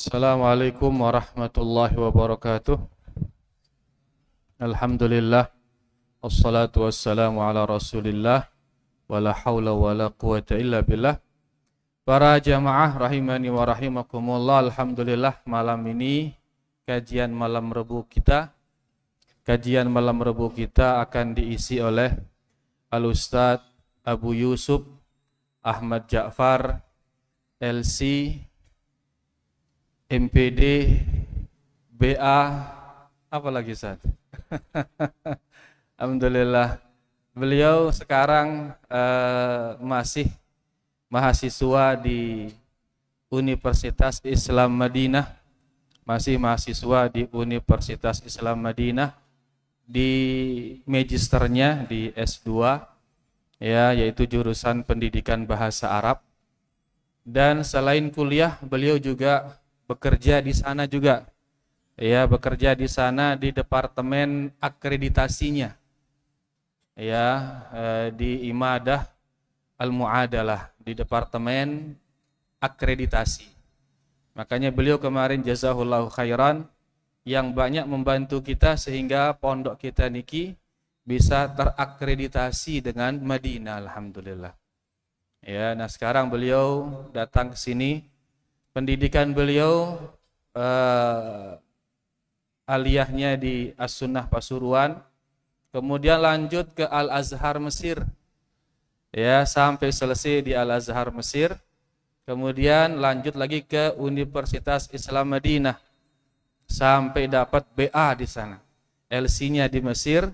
Assalamualaikum warahmatullahi wabarakatuh. Alhamdulillah. Wassalatu wassalamu ala rasulillah. Wala hawla wala quwata illa billah. Para jamaah rahimani wa rahimakumullah. Alhamdulillah, malam ini kajian malam Rabu kita akan diisi oleh Al-Ustadz Abu Yusuf Ahmad Ja'far LC MPD BA apa lagi Ustaz? Alhamdulillah, beliau sekarang masih mahasiswa di Universitas Islam Madinah, di magisternya di S2 ya, yaitu jurusan pendidikan bahasa Arab. Dan selain kuliah, beliau juga bekerja di sana juga. Ya, bekerja di sana di departemen akreditasinya. Ya, di Imadah Al-Mu'adalah, di departemen akreditasi. Makanya beliau kemarin jazahullahu khairan yang banyak membantu kita sehingga pondok kita niki bisa terakreditasi dengan Madinah, alhamdulillah. Ya, nah sekarang beliau datang ke sini. Pendidikan beliau aliyahnya di As-Sunnah Pasuruan, kemudian lanjut ke Al-Azhar Mesir. Ya, sampai selesai di Al-Azhar Mesir. Kemudian lanjut lagi ke Universitas Islam Madinah sampai dapat BA di sana. LC-nya di Mesir,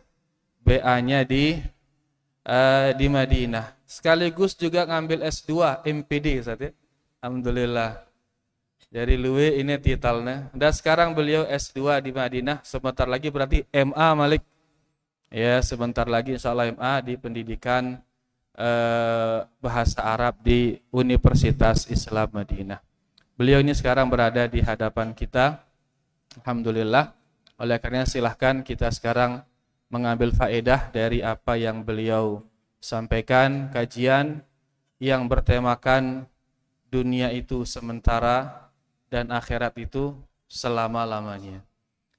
BA-nya di Madinah. Sekaligus juga ngambil S2 MPD saat ya. Alhamdulillah. Dari luwe ini titelnya. Dan sekarang beliau S2 di Madinah. Sebentar lagi berarti MA Malik. Ya, sebentar lagi insya Allah MA di pendidikan bahasa Arab di Universitas Islam Madinah. Beliau ini sekarang berada di hadapan kita. Alhamdulillah. Oleh karena silahkan kita sekarang mengambil faedah dari apa yang beliau sampaikan, kajian yang bertemakan dunia itu sementara dan akhirat itu selama-lamanya.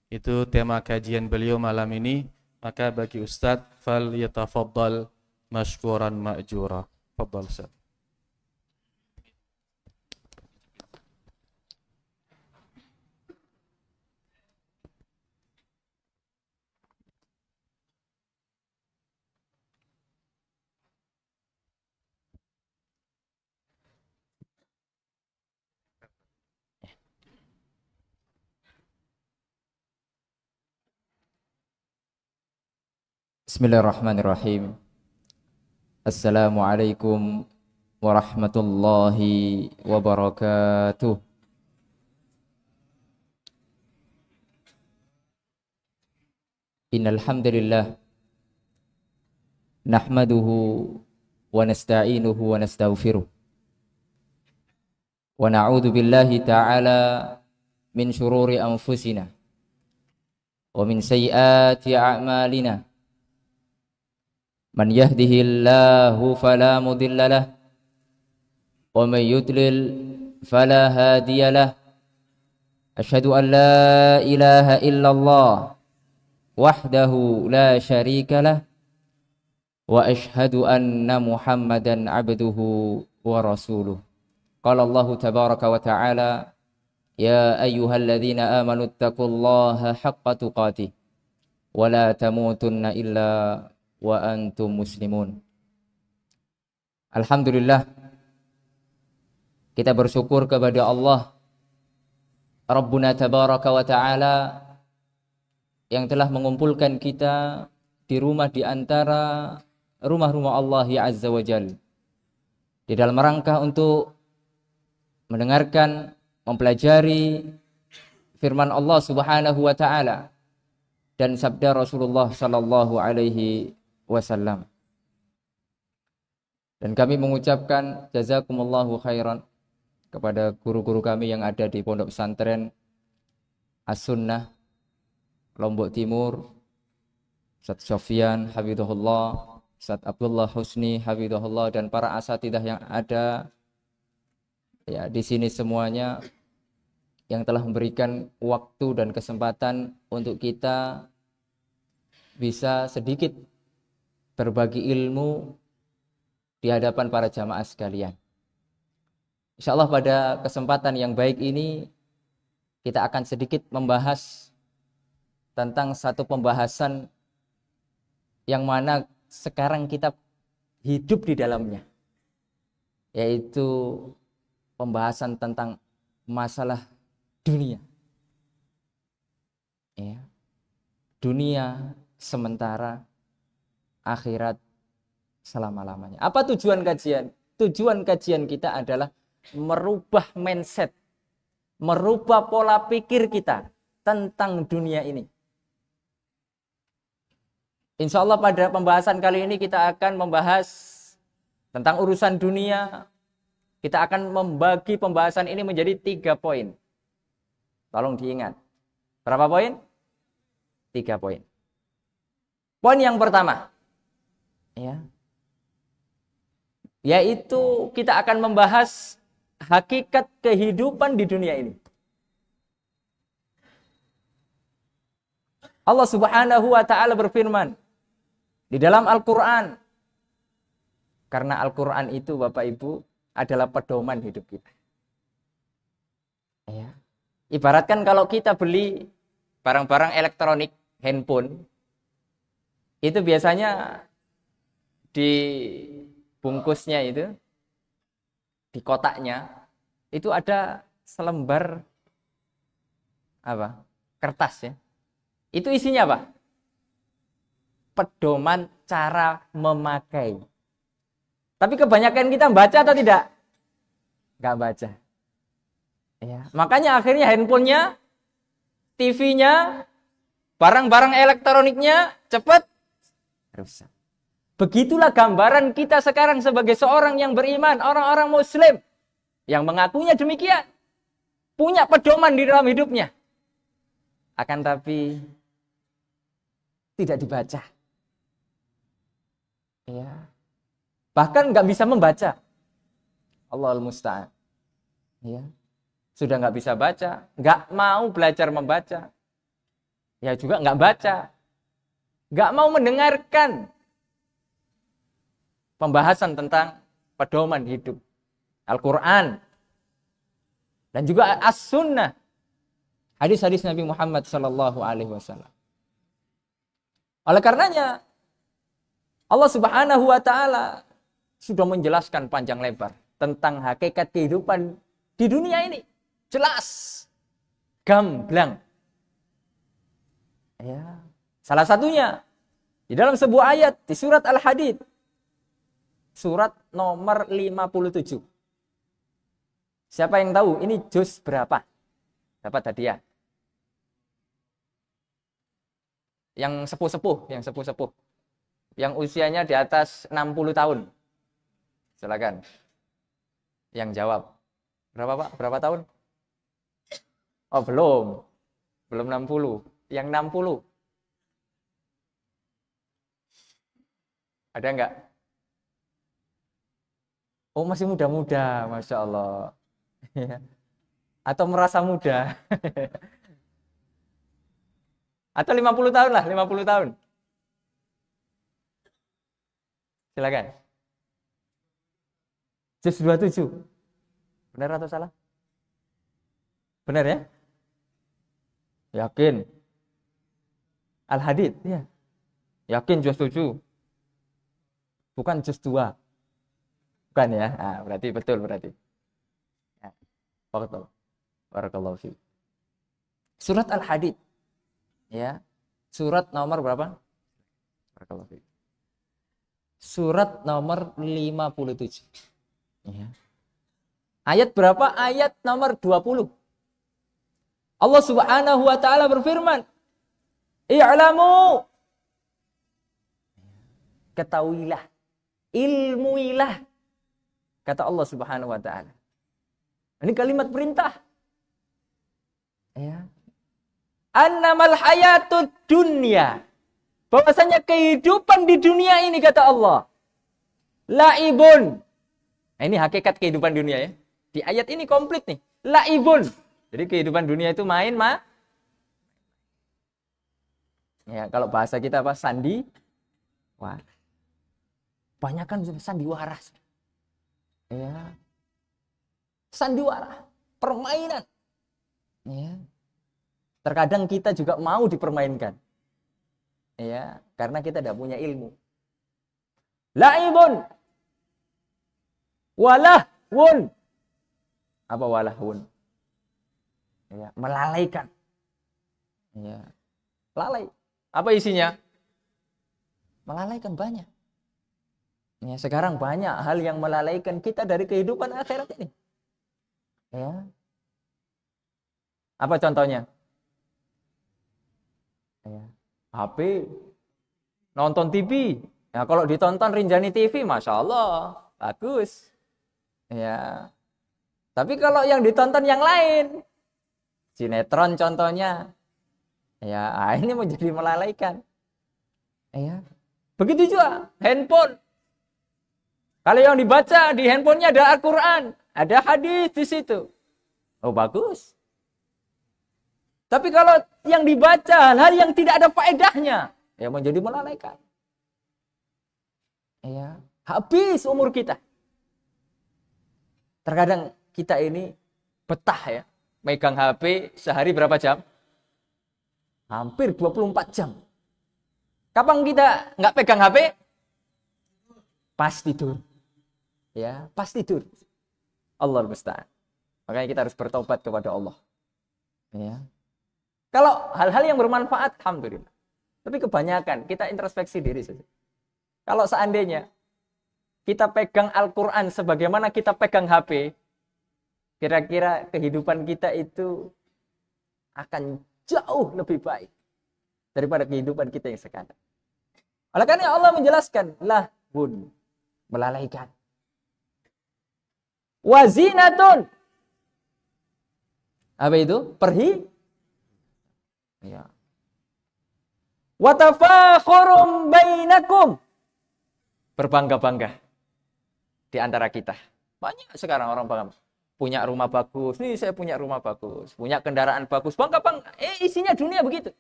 Itu tema kajian beliau malam ini. Maka bagi Ustadz, fal yatafaddal mashkuran ma'jura. Faddal Ustadz. Bismillahirrahmanirrahim. Assalamualaikum warahmatullahi wabarakatuh. Innal hamdalillah nahmaduhu wa nasta'inuhu wa nastaghfiruh. Wa na'udzu billahi ta'ala min shururi anfusina wa min sayyiati a'malina. Man yahdihillahu fala mudilla lah wa man yudlil fala hadiya lah. Asyhadu an la ilaha illallah wahdahu la syarika lah wa asyhadu anna Muhammadan abduhu wa rasuluh. Qala Allah tabaraka wa ta'ala, ya ayyuhalladzina amanu taqullaha haqqa tuqatih wa la tamutunna illa wa antum muslimun. Alhamdulillah, kita bersyukur kepada Allah Rabbuna tabaraka wa ta'ala yang telah mengumpulkan kita di rumah di antara rumah-rumah Allah ya azza wa jal, di dalam rangka untuk mendengarkan, mempelajari firman Allah subhanahu wa ta'ala dan sabda Rasulullah sallallahu alaihi wasallam. Dan kami mengucapkan jazakumullahu khairan kepada guru-guru kami yang ada di Pondok Pesantren As-Sunnah Lombok Timur, Ustaz Sofyan hafizahullah, Ustaz Abdullah Husni hafizahullah, dan para asatidah yang ada ya di sini semuanya. yang telah memberikan waktu dan kesempatan untuk kita bisa sedikit berbagi ilmu di hadapan para jamaah sekalian. Insyaallah pada kesempatan yang baik ini kita akan sedikit membahas tentang satu pembahasan yang mana sekarang kita hidup di dalamnya, yaitu pembahasan tentang masalah dunia. Ya. Dunia sementara, akhirat selama-lamanya. Apa tujuan kajian? Tujuan kajian kita adalah merubah mindset, merubah pola pikir kita tentang dunia ini. Insya Allah pada pembahasan kali ini kita akan membahas tentang urusan dunia. Kita akan membagi pembahasan ini menjadi 3 poin. Tolong diingat. Berapa poin? 3 poin. Poin yang pertama, ya, yaitu kita akan membahas hakikat kehidupan di dunia ini. Allah Subhanahu wa taala berfirman di dalam Al-Qur'an. Karena Al-Qur'an itu Bapak Ibu adalah pedoman hidup kita. Ya. Ibaratkan kalau kita beli barang-barang elektronik, handphone, itu biasanya di bungkusnya itu, di kotaknya, itu ada selembar apa? Kertas ya. Itu isinya apa? Pedoman cara memakai. Tapi kebanyakan kita baca atau tidak? Nggak baca. Ya, makanya akhirnya handphonenya, TV-nya, barang-barang elektroniknya cepat rusak. Begitulah gambaran kita sekarang sebagai seorang yang beriman, orang-orang muslim yang mengakunya demikian. Punya pedoman di dalam hidupnya. Akan tapi tidak dibaca. Ya. Bahkan nggak bisa membaca. Allahul musta'an. Ya. Sudah nggak bisa baca, nggak mau belajar membaca. Ya juga nggak baca. Nggak mau mendengarkan pembahasan tentang pedoman hidup. Al-Quran. Dan juga As-Sunnah. Hadis-hadis Nabi Muhammad SAW. Oleh karenanya, Allah Subhanahu wa taala sudah menjelaskan panjang lebar tentang hakikat kehidupan di dunia ini. Jelas, gamblang. Ya. Salah satunya di dalam sebuah ayat di surat Al-Hadid, surat nomor 57. Siapa yang tahu ini juz berapa? Dapat hadiah. Yang sepuh-sepuh. Yang usianya di atas 60 tahun. Silakan. Yang jawab. Berapa Pak? Berapa tahun? Oh belum. Belum 60. Yang 60. Ada enggak? Oh masih muda-muda. Masya Allah. Atau merasa muda. Atau 50 tahun lah. 50 tahun. Silakan. Juz 27. Benar atau salah? Benar ya? Yakin. Al-Hadid, ya. Yakin juz 7. Bukan juz 2. Bukan ya? Nah, berarti betul berarti. Ya. Barakallahu fiik. Surat Al-Hadid. Ya. Surat nomor berapa? Barakallahu fiik. Surat nomor 57. Ya. Ayat berapa? Ayat nomor 20. Allah Subhanahu wa taala berfirman, "I'lamu." Ketahuilah, ilmuilah. Kata Allah Subhanahu wa taala. Ini kalimat perintah. Ya. Annamal hayatud dunya. Bahwasanya kehidupan di dunia ini kata Allah, laibun. Nah, ini hakikat kehidupan dunia ya. Di ayat ini komplit nih. Laibun. Jadi kehidupan dunia itu main, ya, kalau bahasa kita apa? Wah. Banyak kan sandiwara. Ya. Sandiwara, permainan. Ya. Terkadang kita juga mau dipermainkan. Ya, karena kita tidak punya ilmu. Laibun walahun. Apa walahun? Ya, melalaikan. Ya. Lalai. Apa isinya? Melalaikan banyak. Ya, sekarang banyak hal yang melalaikan kita dari kehidupan akhirat ini. Ya. Apa contohnya? Ya. HP, nonton TV. Ya, kalau ditonton Rinjani TV, Masya Allah, bagus. Ya. Tapi kalau yang ditonton yang lain, sinetron contohnya, ya ini menjadi melalaikan. Ya. Begitu juga handphone. Kalau yang dibaca di handphonenya ada Al-Quran, ada hadis di situ. Oh bagus. Tapi kalau yang dibaca hal-hal yang tidak ada faedahnya, ya menjadi melalaikan. Ya, habis umur kita. Terkadang kita ini betah ya, megang HP sehari berapa jam? Hampir 24 jam. Kapan kita nggak pegang HP? Pas tidur. Ya, pas tidur. Allah musta'an. Makanya kita harus bertobat kepada Allah. Ya. Kalau hal-hal yang bermanfaat, alhamdulillah. Tapi kebanyakan kita introspeksi diri saja. Kalau seandainya kita pegang Al-Quran sebagaimana kita pegang HP, kira-kira kehidupan kita itu akan jauh lebih baik daripada kehidupan kita yang sekarang. Oleh karena Allah menjelaskan, lahun, melalaikan. Wazinatun. Apa itu? Ya. Watafakhurum bainakum. Berbangga-bangga di antara kita. Banyak sekarang orang bangga. Punya rumah bagus. Nih saya punya rumah bagus. Punya kendaraan bagus. Bangga-bangga. Isinya dunia begitu.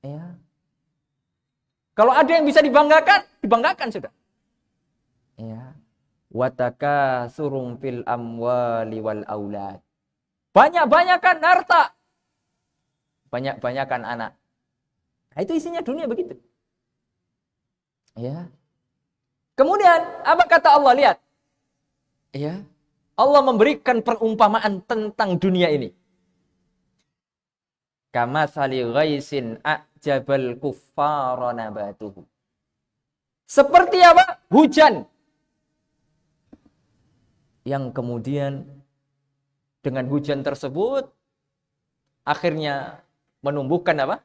Ya. Kalau ada yang bisa dibanggakan, dibanggakan sudah. Ya. Watakatsurun fil amwali wal aulad. Banyak-banyakan harta. Banyak-banyakan anak. Nah, itu isinya dunia begitu. Ya. Kemudian apa kata Allah? Lihat. Ya. Allah memberikan perumpamaan tentang dunia ini. Kamatsali ghaisin a'jabal kuffara nabatuhu. Seperti apa? Hujan. Yang kemudian dengan hujan tersebut akhirnya menumbuhkan apa?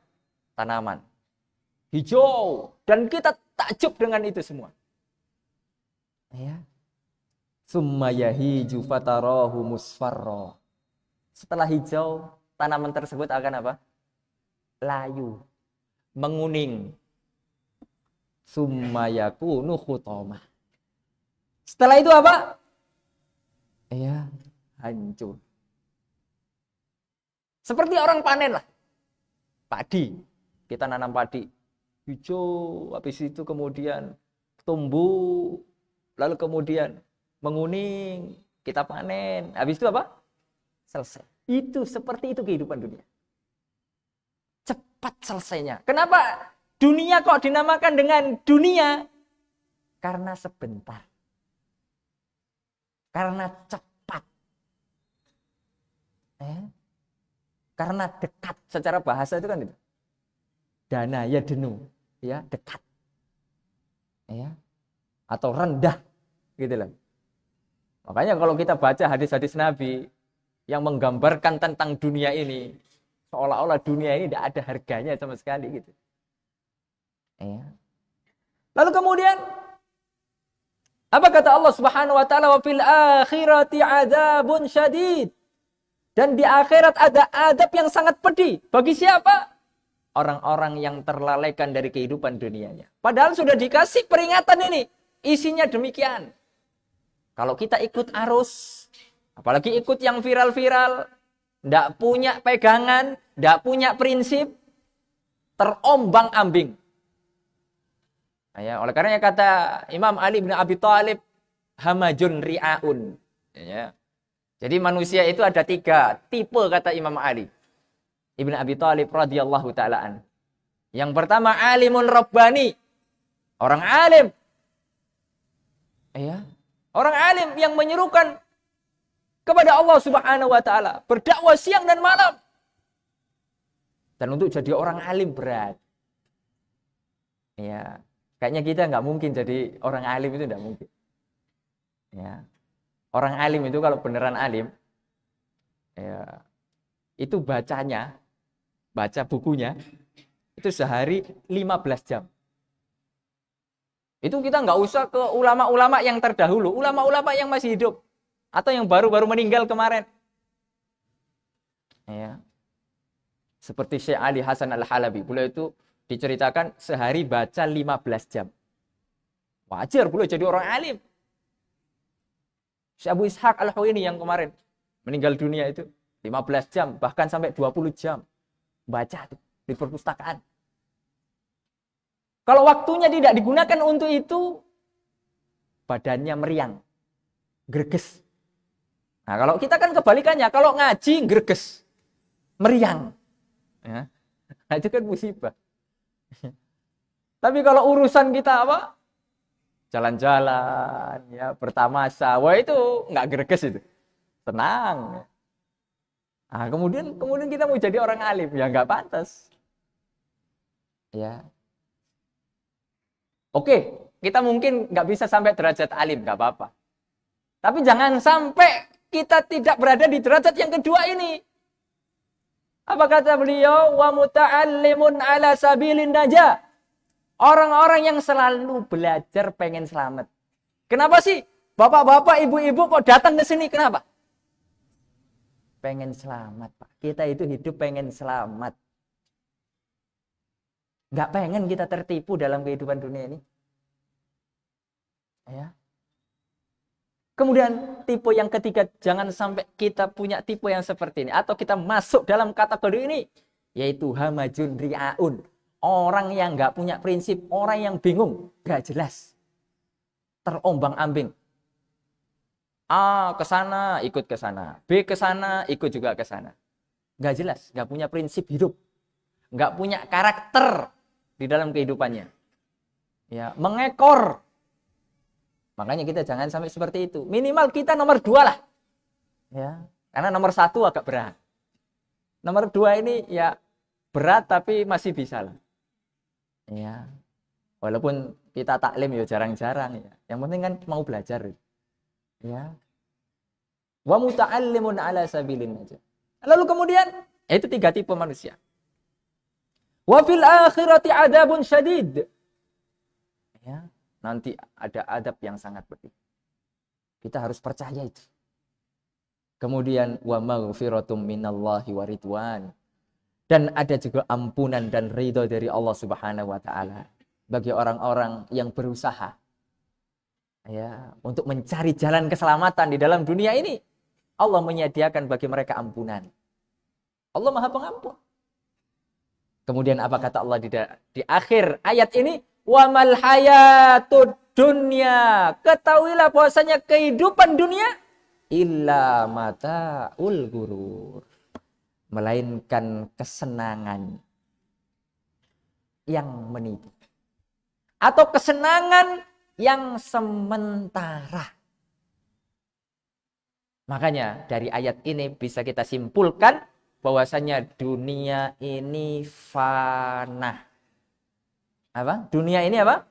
Tanaman. Hijau. Dan kita takjub dengan itu semua. Ya. Summa yahiju fatarahu musfarra. Setelah hijau, tanaman tersebut akan apa? Layu. Menguning. Summa yakunu khutama. Setelah itu apa? Ya, hancur. Seperti orang panen lah. Padi. Kita nanam padi. Hijau, habis itu kemudian tumbuh, lalu kemudian menguning, kita panen. Habis itu apa? Selesai. Itu seperti itu kehidupan dunia. Cepat selesainya. Kenapa dunia kok dinamakan dengan dunia? Karena sebentar. Karena cepat. Karena dekat. Secara bahasa itu kan itu. Dana ya denu. Ya, dekat. Ya. Atau rendah. Gitu loh. Makanya kalau kita baca hadis-hadis Nabi yang menggambarkan tentang dunia ini, seolah-olah dunia ini tidak ada harganya sama sekali gitu. Ya. Lalu kemudian apa kata Allah Subhanahu wa taala, wa fil akhirati adzabun syadid. Dan di akhirat ada adab yang sangat pedih. Bagi siapa? Orang-orang yang terlalaikan dari kehidupan dunianya. Padahal sudah dikasih peringatan ini. Isinya demikian. Kalau kita ikut arus, Apalagi ikut yang viral-viral, tidak punya pegangan, tidak punya prinsip, terombang-ambing. Ya, oleh karenanya kata Imam Ali bin Abi Thalib, hamajun ri'aun. Ya. Jadi manusia itu ada 3 tipe kata Imam Ali Ibn Abi Thalib radhiyallahu ta'ala. Yang pertama alimun rabbani, orang alim. Ya. Orang alim yang menyerukan kepada Allah Subhanahu wa taala, berdakwah siang dan malam. Dan untuk jadi orang alim berat. Ya. Kayaknya kita nggak mungkin jadi orang alim, itu nggak mungkin. Ya. Orang alim itu kalau beneran alim, ya, itu baca bukunya, itu sehari 15 jam. Itu kita nggak usah ke ulama-ulama yang terdahulu, ulama-ulama yang masih hidup, atau yang baru-baru meninggal kemarin. Ya. Seperti Syekh Ali Hasan Al-Halabi, beliau itu diceritakan sehari baca 15 jam. Wajar beliau jadi orang alim. Syekh Abu Ishaq Al-Huwaini yang kemarin meninggal dunia itu 15 jam, bahkan sampai 20 jam baca di perpustakaan. Kalau waktunya tidak digunakan untuk itu, badannya meriang, greges. Nah, kalau kita kan kebalikannya, kalau ngaji greges, meriang. Ya. Nah, itu kan musibah. Tapi kalau urusan kita apa? Jalan-jalan, ya, bertamasya, wah itu nggak greges itu, tenang. Nah, kemudian kita mau jadi orang alim, ya nggak pantas. Ya. Oke, kita mungkin nggak bisa sampai derajat alim, nggak apa-apa. Tapi jangan sampai kita tidak berada di derajat yang kedua ini. Apa kata beliau? Wa muta'allimun ala sabilin najah. Orang-orang yang selalu belajar pengen selamat. Kenapa sih bapak-bapak, ibu-ibu kok datang ke sini? Kenapa? Pengen selamat, Pak. Kita itu hidup pengen selamat. Nggak pengen kita tertipu dalam kehidupan dunia ini. Ya. Kemudian tipe yang ketiga, jangan sampai kita punya tipe yang seperti ini. Atau kita masuk dalam kategori ini. Yaitu hamajun ri'aun. Orang yang nggak punya prinsip, orang yang bingung, nggak jelas. Terombang-ambing. A ke sana, ikut ke sana. B ke sana, ikut juga ke sana. Nggak jelas, nggak punya prinsip hidup. Nggak punya karakter di dalam kehidupannya. Ya, mengekor. Makanya kita jangan sampai seperti itu. Minimal kita nomor 2 lah. Ya, karena nomor 1 agak berat. Nomor 2 ini ya berat tapi masih bisa lah. Ya. Walaupun kita taklim ya jarang-jarang ya. Yang penting kan mau belajar. Ya. Wa muta'allimun ala sabilin aja. Lalu kemudian itu 3 tipe manusia. Wa fil akhirati adabun syadid. Ya. Nanti ada adab yang sangat pedih. Kita harus percaya itu. Kemudian wa maghfiratum minallahi wa ridwan. Dan ada juga ampunan dan ridho dari Allah Subhanahu wa taala bagi orang-orang yang berusaha ya untuk mencari jalan keselamatan di dalam dunia ini. Allah menyediakan bagi mereka ampunan. Allah Maha Pengampun. Kemudian apa kata Allah di akhir ayat ini? Wa mal hayatud dunya. Ketahuilah bahwasanya kehidupan dunia illa mataul ghurur. Melainkan kesenangan yang menipu. Atau kesenangan yang sementara. Makanya dari ayat ini bisa kita simpulkan bahwasanya dunia ini fana. Apa? Dunia ini apa?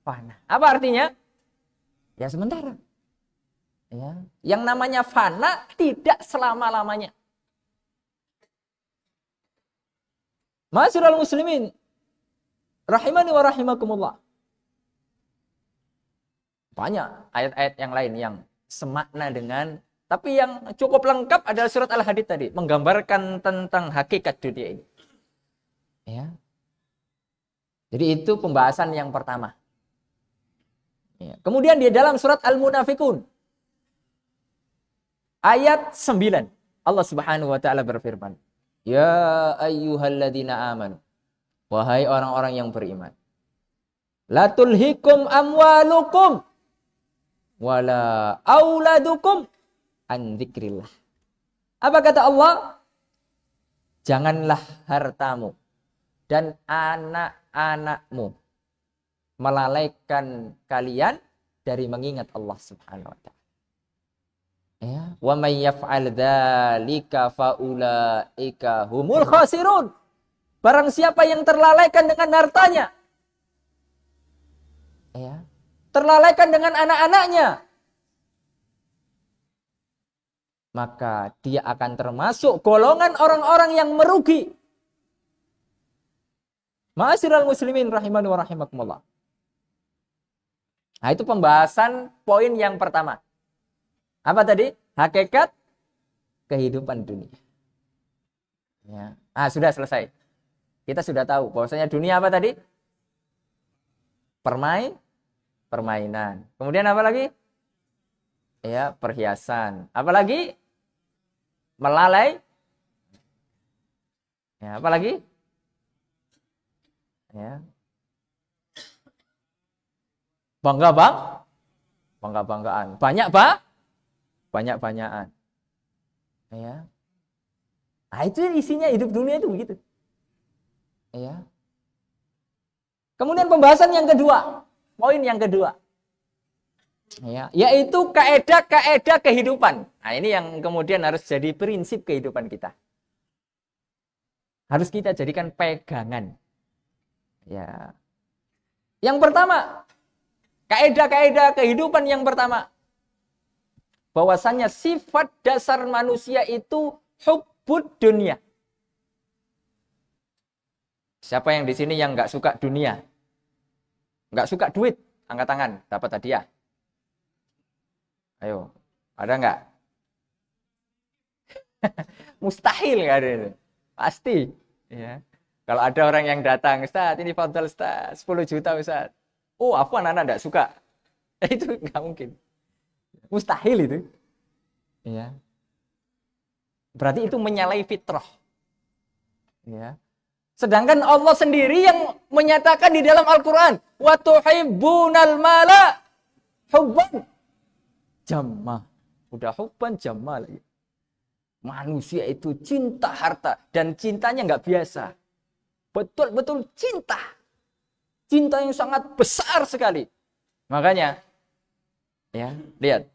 Fana. Apa artinya? Ya sementara. Ya. Yang namanya fana tidak selama-lamanya. Ma'asyiral muslimin rahimani wa rahimakumullah. Banyak ayat-ayat yang lain yang semakna dengan, tapi yang cukup lengkap adalah surat Al-Hadid tadi, menggambarkan tentang hakikat dunia ini. Ya. Jadi itu pembahasan yang pertama. Ya. Kemudian di dalam surat Al-Munafikun Ayat 9. Allah Subhanahu wa taala berfirman, "Ya ayyuhalladzina amanu." Wahai orang-orang yang beriman. La tulhikum amwalukum wala auladukum an dzikrillah. Apa kata Allah? Janganlah hartamu dan anak-anakmu melalaikan kalian dari mengingat Allah Subhanahu wa taala. Ya, wa may yaf'al dzalika faulaika humul khasirun. Barang siapa yang terlalaikan dengan hartanya, ya, terlalaikan dengan anak-anaknya, maka dia akan termasuk golongan orang-orang yang merugi. Ma'asyiral muslimin rahimani wa rahimakumullah. Nah, itu pembahasan poin yang pertama. Apa tadi? Hakikat kehidupan dunia. Ya. Sudah selesai. Kita sudah tahu bahwasanya dunia apa tadi? Permainan. Kemudian apa lagi? Ya, perhiasan. Apa lagi? Melalai. Ya, apa lagi? Ya. Bangga-banggaan. Banyak-banyakan. Ya. Nah, itu isinya hidup dunia itu begitu. Ya. Kemudian pembahasan yang kedua, poin yang kedua. Ya, yaitu kaedah-kaedah kehidupan. Nah, ini yang kemudian harus jadi prinsip kehidupan kita. Harus kita jadikan pegangan. Ya. Yang pertama, kaedah-kaedah kehidupan yang pertama, bahwasannya sifat dasar manusia itu hubbud dunia. Siapa yang di sini yang nggak suka dunia? Nggak suka duit? Angkat tangan, dapat hadiah. Ayo, ada nggak? Mustahil nggak ada itu. Pasti. Ya. Kalau ada orang yang datang, Ustaz, ini fadhil Ustaz, 10 juta Ustaz. Oh, aku anak-anak nggak suka. Itu nggak mungkin. Mustahil itu. Ya. Berarti itu menyalahi fitrah. Ya. Sedangkan Allah sendiri yang menyatakan di dalam Al-Quran, wa tuhibbunal mala hubban jamma. Udah hubban jamma lagi. Manusia itu cinta harta dan cintanya nggak biasa. Betul-betul cinta. Cinta yang sangat besar sekali. Makanya, ya, lihat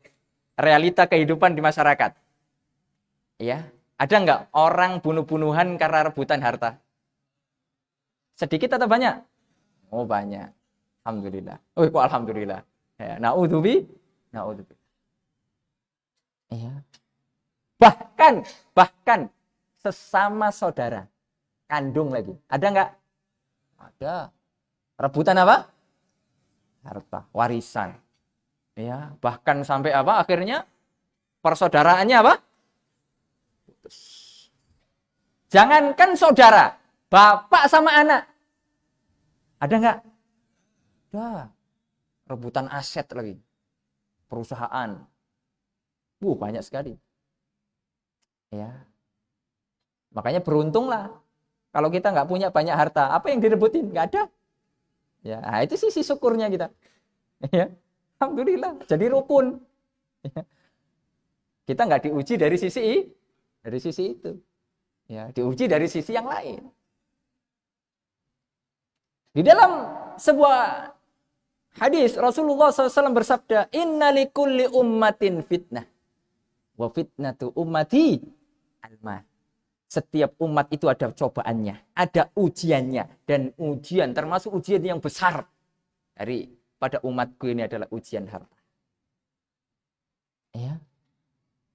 realita kehidupan di masyarakat. Ya, ada nggak orang bunuh-bunuhan karena rebutan harta? Sedikit atau banyak? Oh, banyak. Alhamdulillah. Oh, kok alhamdulillah. Ya, naudzubillah. Ya. Bahkan sesama saudara kandung lagi. Ada nggak? Ada. Rebutan apa? Harta, warisan. Ya, bahkan sampai apa? Akhirnya persaudaraannya apa? Putus. Jangankan saudara, bapak sama anak. Ada nggak? Ada. Rebutan aset lagi. Perusahaan. Banyak sekali. Ya. Makanya beruntunglah. Kalau kita nggak punya banyak harta, apa yang direbutin? Nggak ada. Ya, itu sisi syukurnya kita. Ya. Alhamdulillah, jadi rukun. Ya. Kita nggak diuji dari sisi itu. Ya, diuji dari sisi yang lain. Di dalam sebuah hadis Rasulullah SAW bersabda, Inna likulli ummatin fitnah, wa fitnatu ummati al-mal. Setiap umat itu ada cobaannya, ada ujiannya, dan ujian termasuk ujian yang besar pada umatku ini adalah ujian harta. Ya.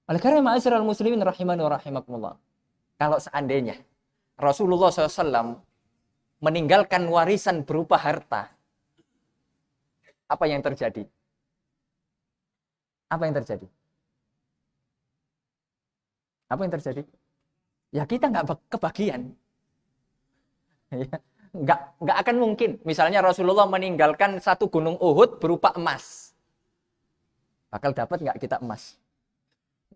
Oleh karena ma'asyiral muslimin rahimani wa rahimakumullah. Kalau seandainya Rasulullah SAW meninggalkan warisan berupa harta, apa yang terjadi? Apa yang terjadi? Apa yang terjadi? Ya kita nggak kebagian. Ya, nggak akan mungkin. Misalnya Rasulullah meninggalkan satu gunung Uhud berupa emas. Bakal dapat nggak kita emas?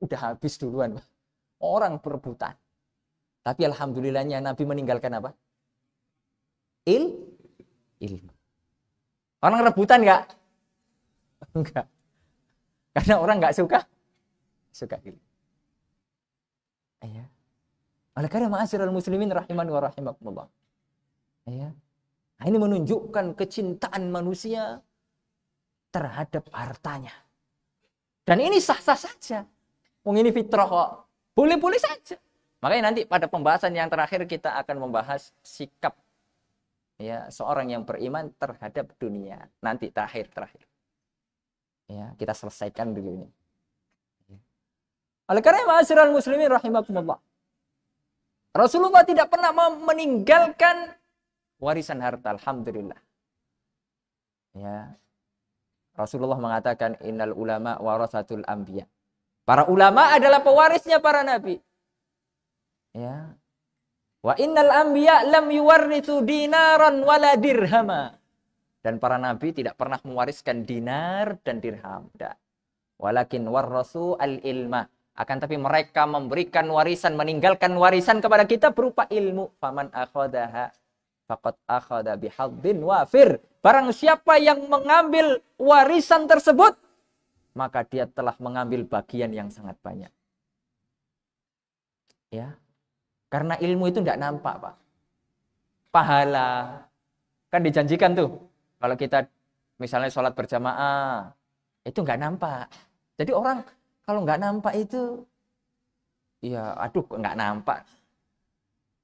Udah habis duluan, Pak. Orang berebutan. Tapi alhamdulillahnya Nabi meninggalkan apa? Ilmu. Orang rebutan nggak? Enggak. Karena orang nggak suka ilmu. Ya. Oleh karena ma'asyiral muslimin rahimani wa rahimakumullah. Ya. Nah, ini menunjukkan kecintaan manusia terhadap hartanya. Dan ini sah-sah saja. Ini fitrah kok. Boleh-boleh saja. Makanya nanti pada pembahasan yang terakhir kita akan membahas sikap ya seorang yang beriman terhadap dunia. Nanti terakhir. Ya, kita selesaikan dulu ini. Oleh karena ma'asyiral muslimin rahimakumullah. Rasulullah tidak pernah meninggalkan warisan harta, alhamdulillah. Ya. Rasulullah mengatakan innal ulama warasatul anbiya. Para ulama adalah pewarisnya para nabi. Ya. Wa innal anbiya lam yuwarrithu dinaran wala dirhama. Dan para nabi tidak pernah mewariskan dinar dan dirham. Walakin warrasu al-ilma. Akan tapi mereka memberikan warisan, meninggalkan warisan kepada kita berupa ilmu. Faman akhadaha faqad akhadha bihadzin wafir. Barang siapa yang mengambil warisan tersebut, maka dia telah mengambil bagian yang sangat banyak. Ya. Karena ilmu itu tidak nampak, Pak. Pahala kan dijanjikan tuh. Kalau kita misalnya sholat berjamaah, itu nggak nampak. Jadi orang kalau nggak nampak itu, ya aduh nggak nampak.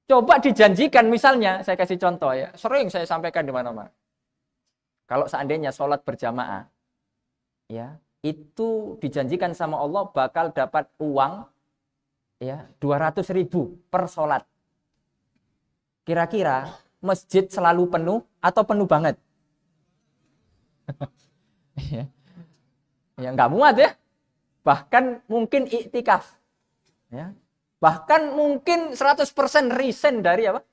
Coba dijanjikan misalnya, saya kasih contoh ya, sering saya sampaikan di mana-mana. Kalau seandainya sholat berjamaah, ya itu dijanjikan sama Allah bakal dapat uang ya 200.000 per sholat. Kira-kira masjid selalu penuh atau penuh banget? Ya nggak muat ya. Bahkan mungkin iktikaf. Ya. Bahkan mungkin 100% resign dari apa?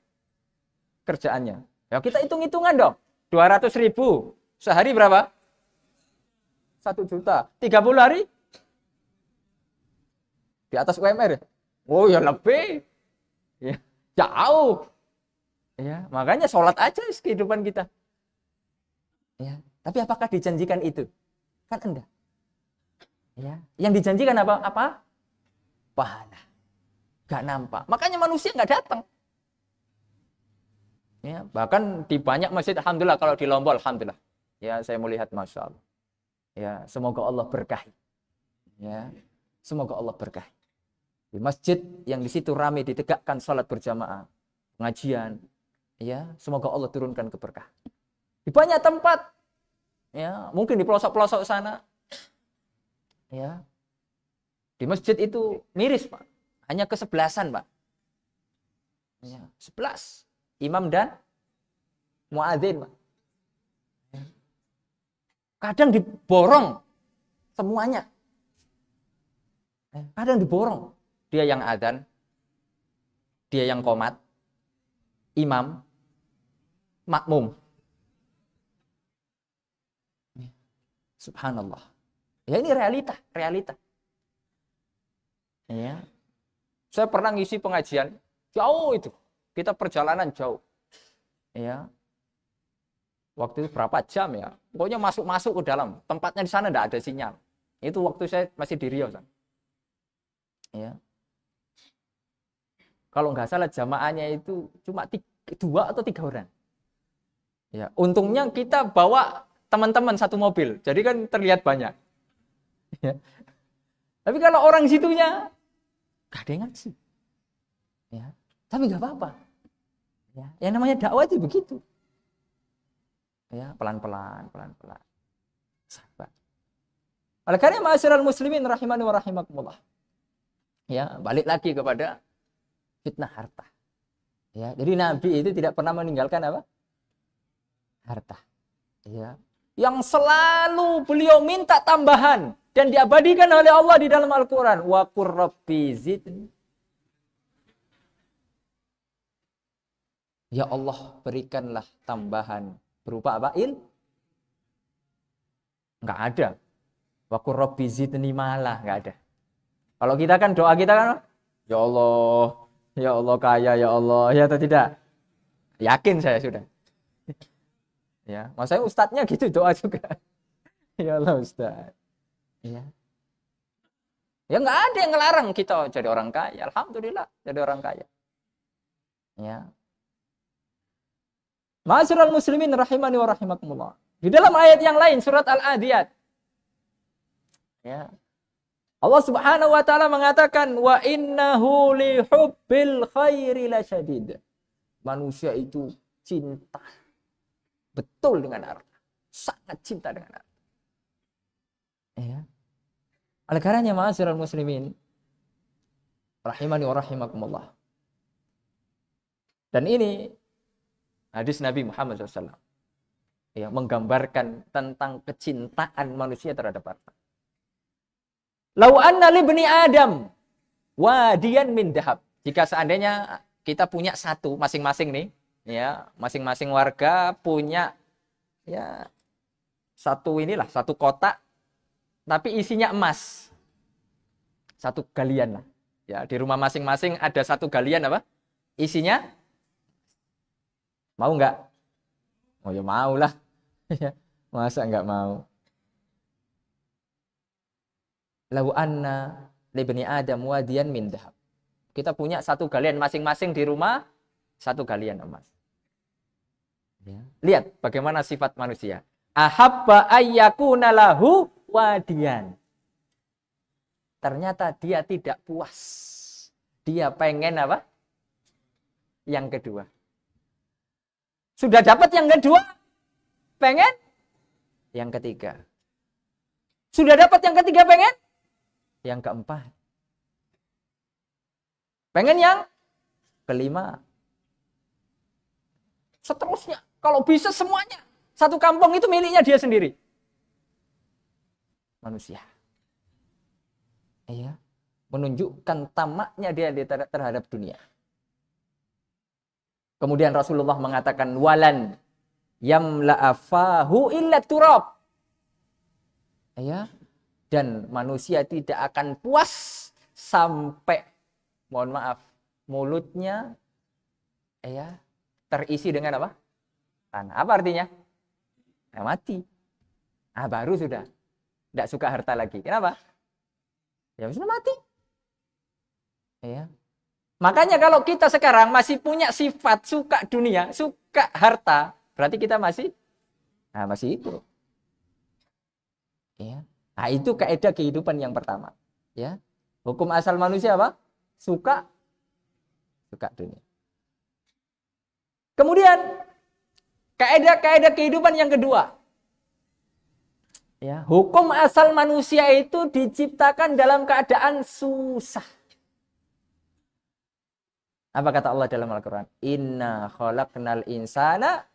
Kerjaannya. Ya kita hitung-hitungan dong. 200.000 sehari berapa? 1 juta. 30 hari? Di atas UMR ya? Oh ya lebih. Ya, jauh. Ya, makanya sholat aja kehidupan kita. Ya, tapi apakah dijanjikan itu? Kan enggak. Ya, yang dijanjikan apa? Pahala. Gak nampak. Makanya manusia nggak datang. Ya, bahkan di banyak masjid, alhamdulillah, kalau di Lombok, alhamdulillah. Ya, saya melihat, masya Allah. Ya, semoga Allah berkahi. Ya, semoga Allah berkahi. Di masjid yang di situ ramai ditegakkan salat berjamaah, pengajian, ya, semoga Allah turunkan keberkahan. Di banyak tempat, ya, mungkin di pelosok-pelosok sana, ya, di masjid itu miris, Pak. Hanya kesebelasan, Pak. Ya, 11. Imam dan muadzin, Pak. Ya. Kadang diborong semuanya. Ya. Kadang diborong. Dia yang adzan, dia yang qomat, imam, makmum. Ya. Subhanallah. Ya ini realita. Ya. Saya pernah ngisi pengajian jauh itu, kita perjalanan jauh, ya. Waktu itu berapa jam ya? Pokoknya masuk ke dalam. Tempatnya di sana tidak ada sinyal. Itu waktu saya masih di Riau, ya. Kalau nggak salah jamaahnya itu cuma 2 atau 3 orang. Ya, untungnya kita bawa teman-teman satu mobil, jadi kan terlihat banyak. Ya. Tapi kalau orang situnya gak ada yang ngaji. Ya. Tapi gak apa-apa. Ya. Yang namanya dakwah itu begitu. Ya, pelan-pelan. Sabar. Oleh karena ma'asyiral muslimin rahimani wa rahimakumullah. Ya, balik lagi kepada fitnah harta. Ya, jadi Nabi itu tidak pernah meninggalkan apa? Harta. Ya. Yang selalu beliau minta tambahan. Dan diabadikan oleh Allah di dalam Al-Quran. Wa qur rabbi zidni. Ya Allah, berikanlah tambahan. Berupa apa? Enggak ada. Wa qur rabbi zidni malah. Enggak ada. Kalau kita kan doa kita kan, ya Allah kaya, ya Allah, ya atau tidak? Yakin saya sudah. Ya, maksudnya ustadznya gitu doa juga. Ya Allah Ustaz. Ya. Ya nggak ada yang ngelarang kita jadi orang kaya. Alhamdulillah jadi orang kaya. Ya. Ma'asyiral muslimin rahimani wa rahimakumullah. Di dalam ayat yang lain surat Al-Adiyat. Ya. Allah Subhanahu wa taala mengatakan wa innahu li hubbil khairi lasyadid. Manusia itu cinta betul dengan harta. Sangat cinta dengan harta. Ya. Oleh karenanya ma'asyiral muslimin rahimani wa rahimakumullah. Dan ini hadis Nabi Muhammad SAW ya, menggambarkan tentang kecintaan manusia terhadap harta. Lau anna libni Adam wadiyan min dahab. Jika seandainya kita punya satu masing-masing nih, ya, masing-masing warga punya ya satu kotak tapi isinya emas. Satu galian lah. Ya, di rumah masing-masing ada satu galian apa? Isinya mau nggak? Oh ya mau lah. Masa nggak mau? Lau anna libni Adam wadiyan min dahab. Kita punya satu galian masing-masing di rumah, satu galian emas. Ya. Lihat bagaimana sifat manusia. Ahabba ayyakuna lahu wadiyan. Ternyata dia tidak puas. Dia pengen apa? Yang kedua. Sudah dapat yang kedua, pengen yang ketiga. Sudah dapat yang ketiga, pengen yang keempat. Pengen yang kelima. Seterusnya. Kalau bisa semuanya. Satu kampung itu miliknya dia sendiri. Manusia. Ya. Menunjukkan tamaknya dia terhadap dunia. Kemudian Rasulullah mengatakan walan yamla'afahu illa turab. Ya. Dan manusia tidak akan puas sampai, mohon maaf, mulutnya ya terisi dengan apa? Tanah. Apa artinya? Nah, mati. Ah, baru sudah tidak suka harta lagi. Kenapa? Ya sudah mati. Ya. Makanya kalau kita sekarang masih punya sifat suka dunia, suka harta, berarti kita masih itu. Ya. Nah, itu kaidah kehidupan yang pertama, ya. Hukum asal manusia apa? Suka dunia. Kemudian kaidah kehidupan yang kedua. Ya, hukum asal manusia itu diciptakan dalam keadaan susah. Apa kata Allah dalam Al-Qur'an? Inna khalaqnal insana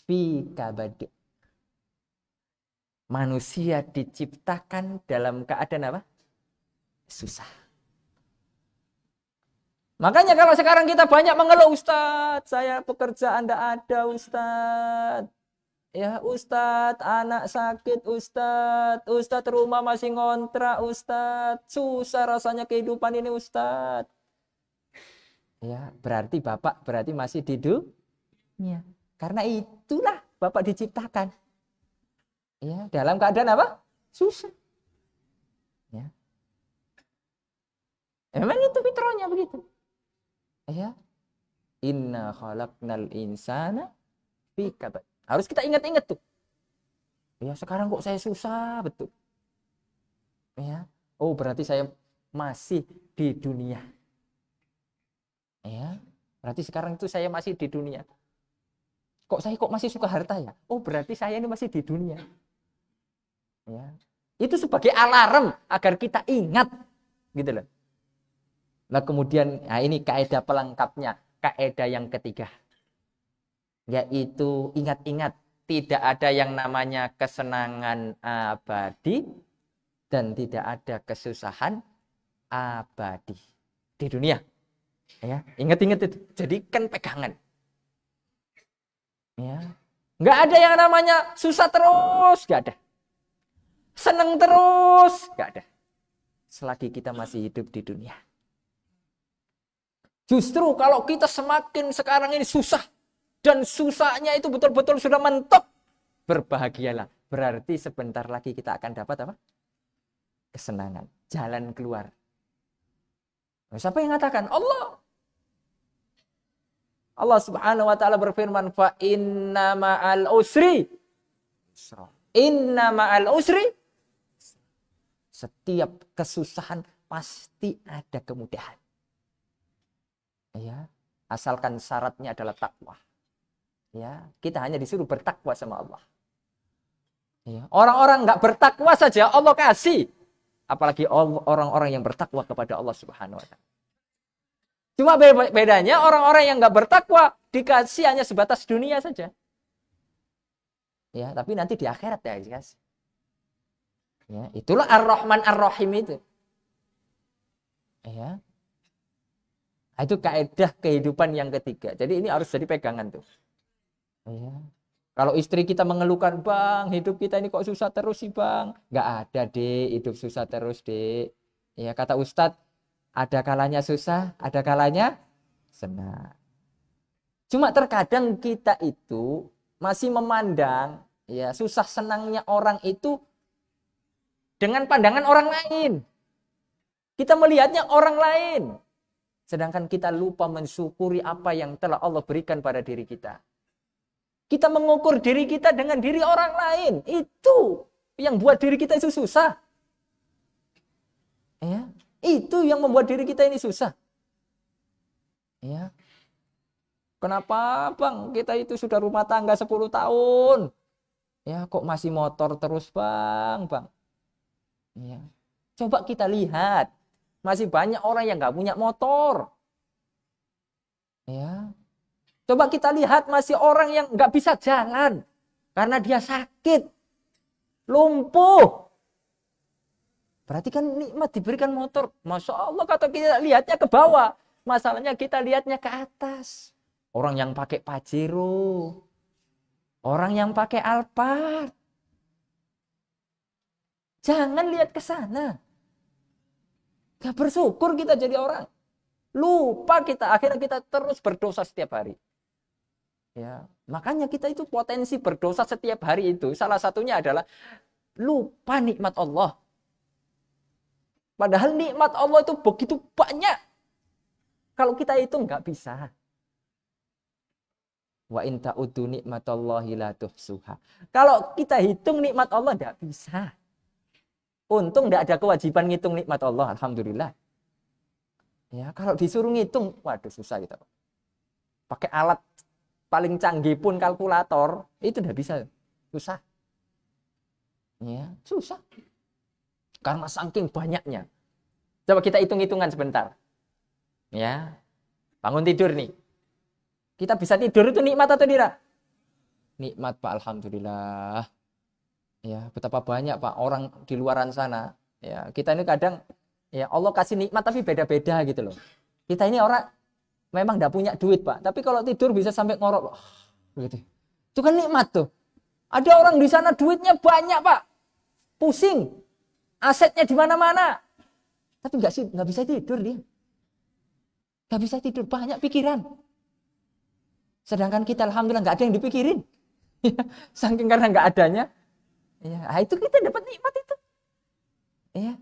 fi kabad. Manusia diciptakan dalam keadaan apa? Susah. Makanya kalau sekarang kita banyak mengeluh, Ustadz, saya pekerjaan tidak ada, Ustadz. Ya Ustadz, anak sakit, Ustadz rumah masih ngontrak, Ustadz. Susah rasanya kehidupan ini, Ustadz. Ya, berarti Bapak masih di dunia. Karena itulah Bapak diciptakan. Ya, dalam keadaan apa? Susah. Ya. Memang itu fitrahnya begitu. Ya. Inna khalaqnal insana fi kabad. Harus kita ingat-ingat tuh. Ya, sekarang kok saya susah betul. Ya. Oh, berarti saya masih di dunia. Ya. Berarti sekarang itu saya masih di dunia. Kok masih suka harta ya? Oh, berarti saya ini masih di dunia. Ya. Itu sebagai alarm agar kita ingat gitu loh. Nah kemudian ini kaidah pelengkapnya, kaidah yang ketiga, yaitu ingat-ingat tidak ada yang namanya kesenangan abadi dan tidak ada kesusahan abadi di dunia. Ya, ingat-ingat itu, jadikan pegangan. Ya, nggak ada yang namanya susah terus, nggak ada. Seneng terus, nggak ada. selagi kita masih hidup di dunia. Justru kalau kita semakin sekarang ini susah, dan susahnya itu betul-betul sudah mentok, berbahagialah. Berarti sebentar lagi kita akan dapat apa? Kesenangan, jalan keluar. Siapa yang mengatakan? Allah. Allah Subhanahu wa taala berfirman, fa inna ma'al usri. Inna ma'al usri. Setiap kesusahan pasti ada kemudahan. Ya, asalkan syaratnya adalah takwa. Ya, kita hanya disuruh bertakwa sama Allah. Ya, orang-orang nggak bertakwa saja Allah kasih. Apalagi orang-orang yang bertakwa kepada Allah Subhanahu wa taala. Cuma bedanya orang-orang yang nggak bertakwa dikasih hanya sebatas dunia saja. Ya, tapi nanti di akhirat ya, guys. Ya, itulah Ar-Rahman Ar-Rahim itu. Ya. Itu kaidah kehidupan yang ketiga. Jadi ini harus jadi pegangan tuh. Ya. Kalau istri kita mengeluhkan, bang, hidup kita ini kok susah terus sih bang. Nggak ada dek, hidup susah terus dek. Ya, kata Ustadz, ada kalanya susah, ada kalanya senang. Cuma terkadang kita itu masih memandang ya susah senangnya orang itu dengan pandangan orang lain. Kita melihatnya orang lain. Sedangkan kita lupa mensyukuri apa yang telah Allah berikan pada diri kita. Kita mengukur diri kita dengan diri orang lain. Itu yang buat diri kita itu susah. Ya, itu yang membuat diri kita ini susah. Ya. Kenapa bang kita itu sudah rumah tangga 10 tahun. Ya, kok masih motor terus bang. Ya. Coba kita lihat. Masih banyak orang yang nggak punya motor. Ya. Coba kita lihat masih orang yang nggak bisa jalan. Karena dia sakit. Lumpuh. Berarti kan nikmat diberikan motor. Masya Allah kata kita lihatnya ke bawah. Masalahnya kita lihatnya ke atas. Orang yang pakai Pajero. Orang yang pakai Alphard. Jangan lihat ke sana. Gak bersyukur kita jadi orang. Lupa kita. Akhirnya kita terus berdosa setiap hari. Ya, makanya kita itu potensi berdosa setiap hari itu. Salah satunya adalah lupa nikmat Allah. Padahal nikmat Allah itu begitu banyak. Kalau kita itu nggak bisa. Wa in ta'uddu nikmatallahi la tuhsuha. Kalau kita hitung nikmat Allah nggak bisa. Untung nggak ada kewajiban ngitung nikmat Allah, alhamdulillah. Ya, kalau disuruh ngitung, waduh susah kita. Pakai alat paling canggih pun kalkulator, itu nggak bisa, susah. Ya, susah. Karena saking banyaknya. Coba kita hitung-hitungan sebentar. Ya, bangun tidur nih. Kita bisa tidur itu nikmat atau tidak? Nikmat Pak, alhamdulillah. Ya, betapa banyak Pak orang di luaran sana. Ya, kita ini kadang ya Allah kasih nikmat tapi beda-beda gitu loh. Kita ini orang memang enggak punya duit Pak, tapi kalau tidur bisa sampai ngorok. Gitu. Itu kan nikmat tuh. Ada orang di sana duitnya banyak Pak. Pusing. Asetnya di mana-mana. Tapi enggak bisa tidur dia. Enggak bisa tidur, banyak pikiran. Sedangkan kita alhamdulillah enggak ada yang dipikirin. Saking karena enggak adanya. Ya, itu kita dapat nikmat itu. Ya.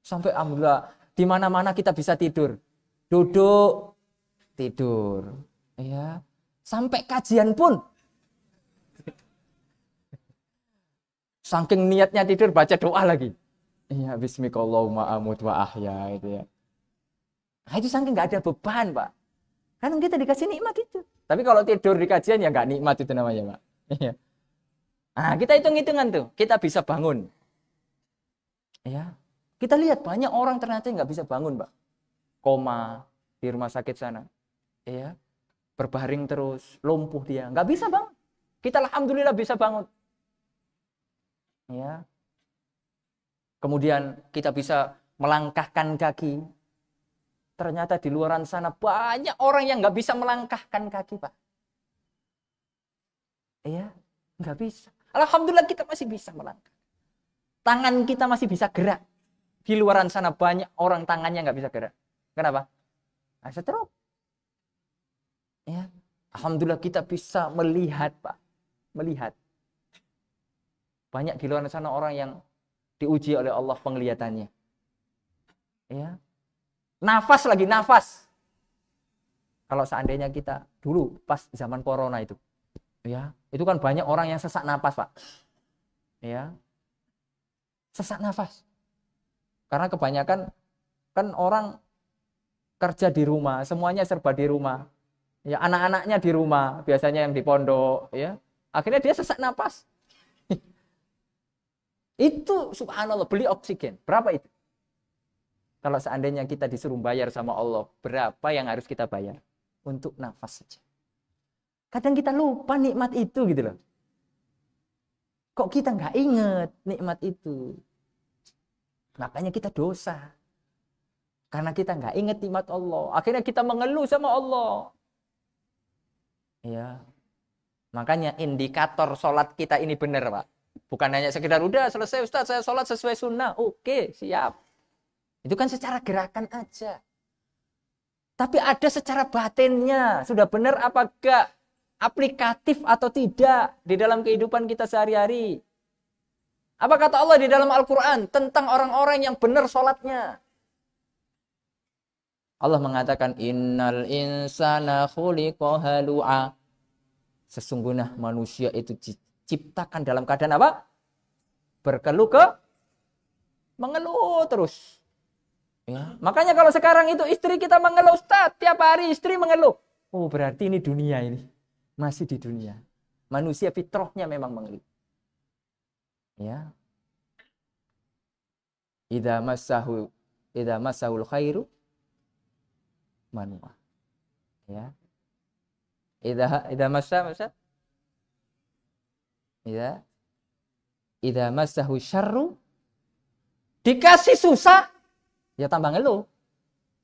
Sampai alhamdulillah di mana-mana kita bisa tidur. Duduk tidur. Ya. Sampai kajian pun. Saking niatnya tidur baca doa lagi. Ya, bismikallahumma amut wa ahya itu ya. Nah, itu saking enggak ada beban, Pak. Kan kita dikasih nikmat itu. Tapi kalau tidur di kajian ya enggak nikmat itu namanya, Pak. Iya. Nah, kita hitung-hitungan tuh, kita bisa bangun. Ya. Kita lihat banyak orang ternyata nggak bisa bangun, Pak. Koma di rumah sakit sana. Ya. Berbaring terus, lumpuh dia, nggak bisa bangun. Kita alhamdulillah bisa bangun. Ya. Kemudian kita bisa melangkahkan kaki. Ternyata di luaran sana banyak orang yang nggak bisa melangkahkan kaki, Pak. Ya, nggak bisa. Alhamdulillah kita masih bisa melangkah. Tangan kita masih bisa gerak. Di luaran sana banyak orang tangannya nggak bisa gerak. Kenapa? Nah, stroke. Ya. Alhamdulillah kita bisa melihat, Pak. Melihat. Banyak di luar sana orang yang diuji oleh Allah penglihatannya. Ya. Nafas lagi, nafas. Kalau seandainya kita dulu pas zaman corona itu, ya, itu kan banyak orang yang sesak nafas, Pak. Ya. Sesak nafas. Karena kebanyakan kan orang kerja di rumah, semuanya serba di rumah. Ya, anak-anaknya di rumah, biasanya yang di pondok, ya. Akhirnya dia sesak nafas. Itu subhanallah, beli oksigen. Berapa itu? Kalau seandainya kita disuruh bayar sama Allah, berapa yang harus kita bayar? Untuk nafas saja. Kadang kita lupa nikmat itu gitu loh. Kok kita nggak ingat nikmat itu? Makanya kita dosa. Karena kita nggak ingat nikmat Allah. Akhirnya kita mengeluh sama Allah. Ya. Makanya indikator sholat kita ini benar, Pak. Bukan hanya sekedar udah selesai Ustaz, saya sholat sesuai sunnah. Oke, siap. Itu kan secara gerakan aja. Tapi ada secara batinnya. Sudah benar apa enggak? Aplikatif atau tidak di dalam kehidupan kita sehari-hari. Apa kata Allah di dalam Al-Quran tentang orang-orang yang benar sholatnya? Allah mengatakan, Innal insana khuliqa halu'a. Sesungguhnya manusia itu diciptakan dalam keadaan apa? Berkeluh mengeluh terus. Ya. Makanya kalau sekarang itu istri kita mengeluh, Ustaz, tiap hari istri mengeluh. Oh, berarti ini dunia ini. Masih di dunia. Manusia fitrahnya memang mengeluh. Ya. Idza massahul khairu manu'a. Ya. Idza massahu syarru, dikasih susah ya tambah ngeluh.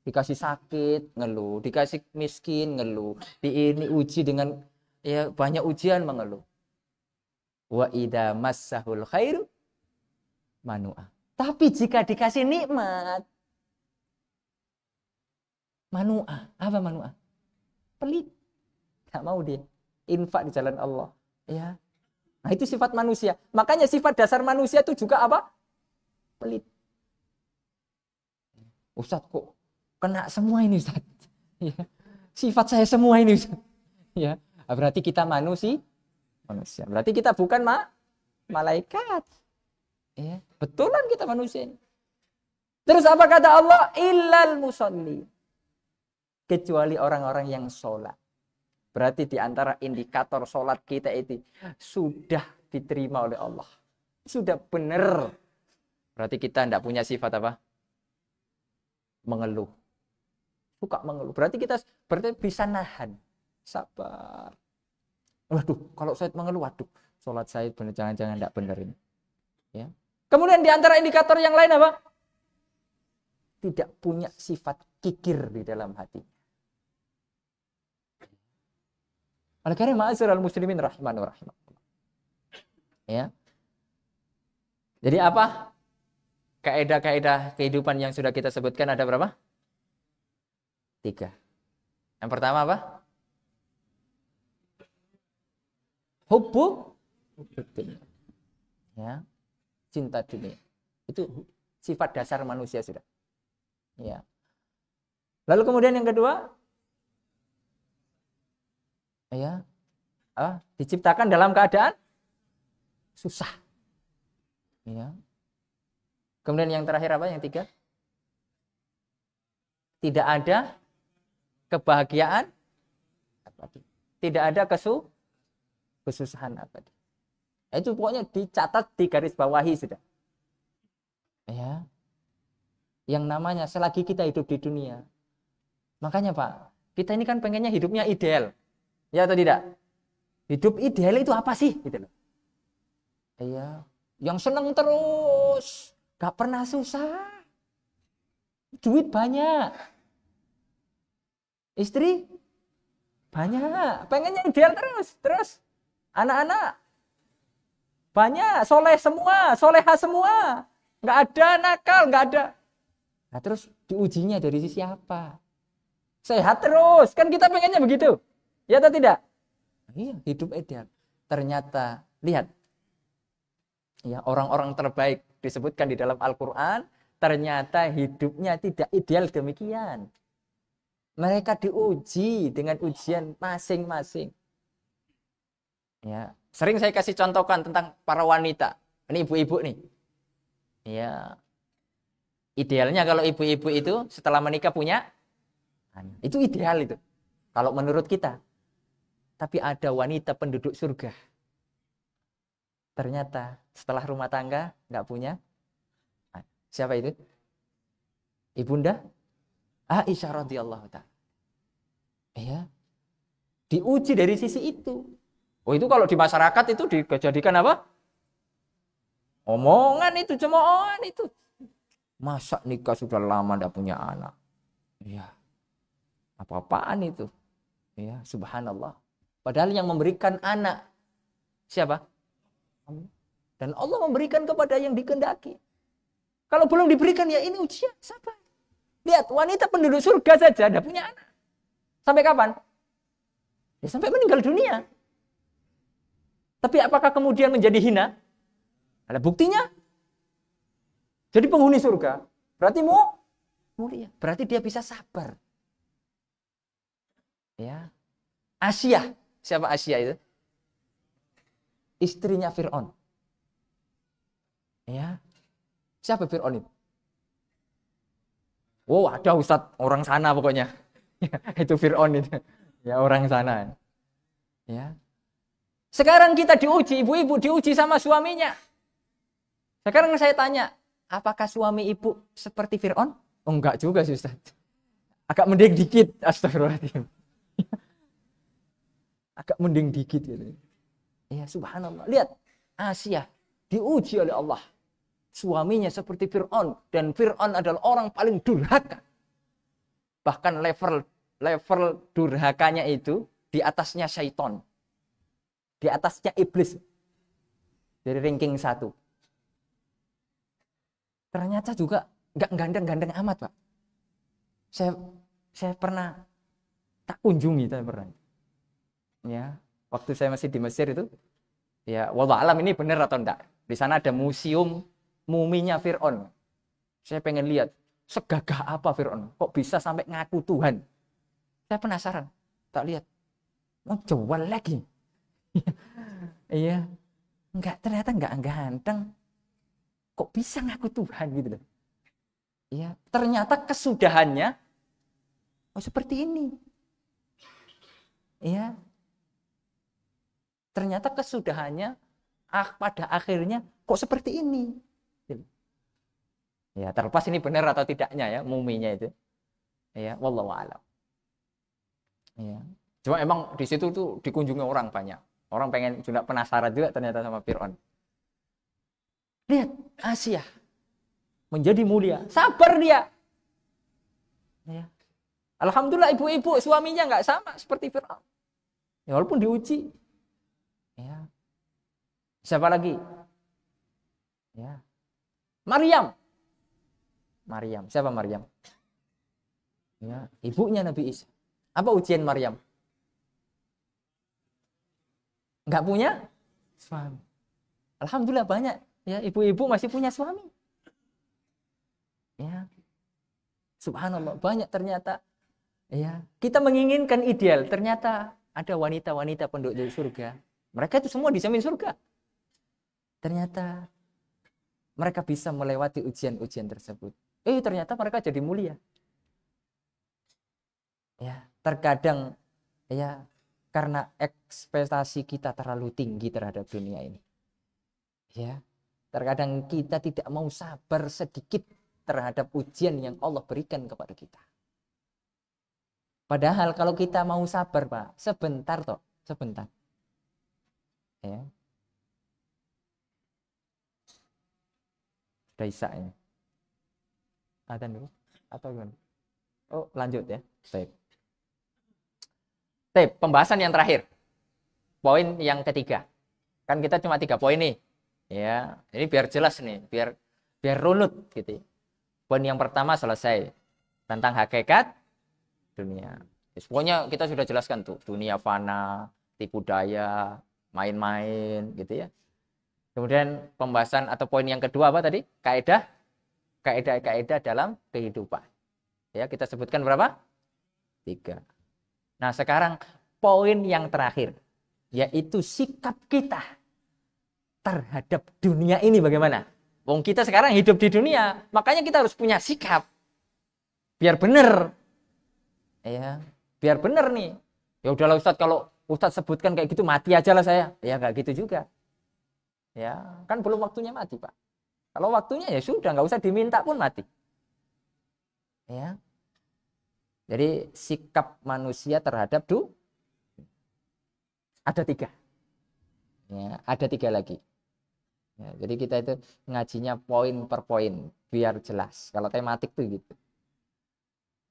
Dikasih sakit ngeluh, dikasih miskin ngeluh, ini uji dengan ya banyak ujian mengeluh. Wa idza massahul khairu manu'a. Tapi jika dikasih nikmat manu'a, apa manu'a? Pelit. Enggak mau dia infak di jalan Allah, ya. Nah, itu sifat manusia. Makanya sifat dasar manusia itu juga apa? Pelit. Ustaz kok kena semua ini, Ustaz? Ya. Sifat saya semua ini, Ustaz. Ya. Berarti kita manusia. Berarti kita bukan malaikat. Ya. Betulan kita manusia ini. Terus apa kata Allah? Illal musalli. Kecuali orang-orang yang sholat. Berarti di antara indikator sholat kita itu sudah diterima oleh Allah. Sudah benar. Berarti kita tidak punya sifat apa? Mengeluh. Suka mengeluh. Berarti kita bisa nahan. Sabar. Waduh, kalau saya mengeluh, waduh, sholat saya benar, jangan-jangan tidak benar ini. Ya. Kemudian di antara indikator yang lain apa? Tidak punya sifat kikir di dalam hati. Oleh karena ma'asyiral muslimin rahimani wa rahimakumullah. Ya. Jadi apa? Kaidah-kaidah kehidupan yang sudah kita sebutkan ada berapa? 3. Yang pertama apa? Hubbu dunia. Ya. Cinta dunia. Itu sifat dasar manusia sudah. Ya. Lalu kemudian yang kedua, ya, diciptakan dalam keadaan susah. Ya. Kemudian yang terakhir apa? Yang 3, tidak ada kebahagiaan abadi. Tidak ada kesusahan abadi. Itu pokoknya dicatat, di garis bawahi sudah. Ya. Yang namanya selagi kita hidup di dunia. Makanya Pak, kita ini kan pengennya hidupnya ideal. Ya atau tidak? Hidup ideal itu apa sih? Gitu loh. Iya, yang seneng terus, gak pernah susah, duit banyak, istri banyak, pengennya ideal terus, anak-anak banyak, soleh semua, soleha semua, Nggak ada nakal, nggak ada. Nah terus diujinya dari sisi apa? Sehat terus, kan kita pengennya begitu. Ya atau tidak? Iya, hidup ideal. Ternyata, lihat. Ya, orang-orang terbaik disebutkan di dalam Al-Quran, ternyata hidupnya tidak ideal demikian. Mereka diuji dengan ujian masing-masing. Ya, sering saya kasih contohkan tentang para wanita. Ini ibu-ibu nih. Ya, idealnya kalau ibu-ibu itu setelah menikah punya anak. Itu ideal itu. Kalau menurut kita. Tapi ada wanita penduduk surga. Ternyata setelah rumah tangga nggak punya. Siapa itu? Ibunda Aisyah radhiyallahu ta'ala. Ya. Diuji dari sisi itu. Oh itu kalau di masyarakat itu dijadikan apa? Omongan itu, cemoohan itu. Masa nikah sudah lama nggak punya anak? Ya. Apa-apaan itu? Ya, subhanallah. Padahal yang memberikan anak siapa? Dan Allah memberikan kepada yang dikehendaki. Kalau belum diberikan ya ini ujian. Sabar. Lihat, wanita penduduk surga saja tidak punya anak. Sampai kapan? Ya sampai meninggal dunia. Tapi apakah kemudian menjadi hina? Ada buktinya. Jadi penghuni surga. Berarti mulia. Berarti dia bisa sabar. Ya. Asyah. Siapa Asyah itu? Istrinya Fir'aun. Ya. Siapa Fir'aun itu? Oh, ada Ustadz orang sana pokoknya. Itu Fir'aun itu. Ya, orang sana. Ya. Sekarang kita diuji, ibu-ibu diuji sama suaminya. Sekarang saya tanya, apakah suami ibu seperti Fir'aun? Oh, enggak juga sih Ustadz. Agak mending dikit, astagfirullahaladzim. Agak mending dikit gitu. Ya, subhanallah. Lihat, Asyah diuji oleh Allah. Suaminya seperti Fir'aun. Dan Fir'aun adalah orang paling durhaka. Bahkan level durhakanya itu di atasnya syaitan. Di atasnya iblis. Dari ranking 1. Ternyata juga nggak gandeng-gandeng amat, Pak. Saya pernah tak kunjungi, saya pernah. Ya, waktu saya masih di Mesir itu, ya, wallah alam ini benar atau enggak. Di sana ada museum muminya Fir'aun. Saya pengen lihat, segagah apa Fir'aun. Kok bisa sampai ngaku Tuhan. Saya penasaran. Tak lihat. Mau jual lagi. Iya. Enggak, ternyata enggak ganteng. Kok bisa ngaku Tuhan gitu loh. Iya. Ternyata kesudahannya oh seperti ini. Iya. Ternyata kesudahannya pada akhirnya kok seperti ini. Ya, terlepas ini benar atau tidaknya ya muminya itu. Ya, wallahu a'lam. Ya. Cuma emang di situ tuh dikunjungi orang banyak. Orang pengen juga penasaran juga ternyata sama Fir'aun. Lihat, Asyah menjadi mulia, sabar dia. Ya. Alhamdulillah ibu-ibu suaminya nggak sama seperti Fir'aun. Ya, walaupun diuji. Ya. Siapa lagi? Ya. Maryam. Siapa Maryam? Ya, ibunya Nabi Isa. Apa ujian Maryam? Enggak punya suami. Alhamdulillah banyak ya ibu-ibu masih punya suami. Ya. Subhanallah, banyak ternyata. Ya, kita menginginkan ideal, ternyata ada wanita-wanita penduduk surga. Mereka itu semua dijamin surga. Ternyata mereka bisa melewati ujian-ujian tersebut. Ternyata mereka jadi mulia. Ya, terkadang ya karena ekspektasi kita terlalu tinggi terhadap dunia ini. Ya, terkadang kita tidak mau sabar sedikit terhadap ujian yang Allah berikan kepada kita. Padahal kalau kita mau sabar, Pak, sebentar toh, sebentar. Ya. Sudah Isya ini. Adzan dulu atau gimana? Oh, lanjut ya. Baik. Pembahasan yang terakhir. Poin yang ketiga. Kan kita cuma 3 poin nih. Ya, ini biar jelas nih, biar biar runut gitu ya. Poin yang pertama selesai tentang hakikat dunia. Pokoknya kita sudah jelaskan tuh, dunia fana, tipu daya, main-main gitu ya. Kemudian pembahasan atau poin yang kedua apa tadi? Kaidah dalam kehidupan. Ya, kita sebutkan berapa? 3. Nah, sekarang poin yang terakhir, yaitu sikap kita terhadap dunia ini bagaimana? Wong kita sekarang hidup di dunia, makanya kita harus punya sikap. Biar benar. Ya, biar benar nih. Ya udahlah Ustadz, kalau Ustadz sebutkan kayak gitu mati aja lah saya. Ya nggak gitu juga. Ya, kan belum waktunya mati, Pak. Kalau waktunya ya sudah, nggak usah diminta pun mati. Ya. Jadi sikap manusia terhadap ada 3. Ya, ada 3 lagi. Ya, jadi kita itu ngajinya poin per poin biar jelas. Kalau tematik tuh gitu.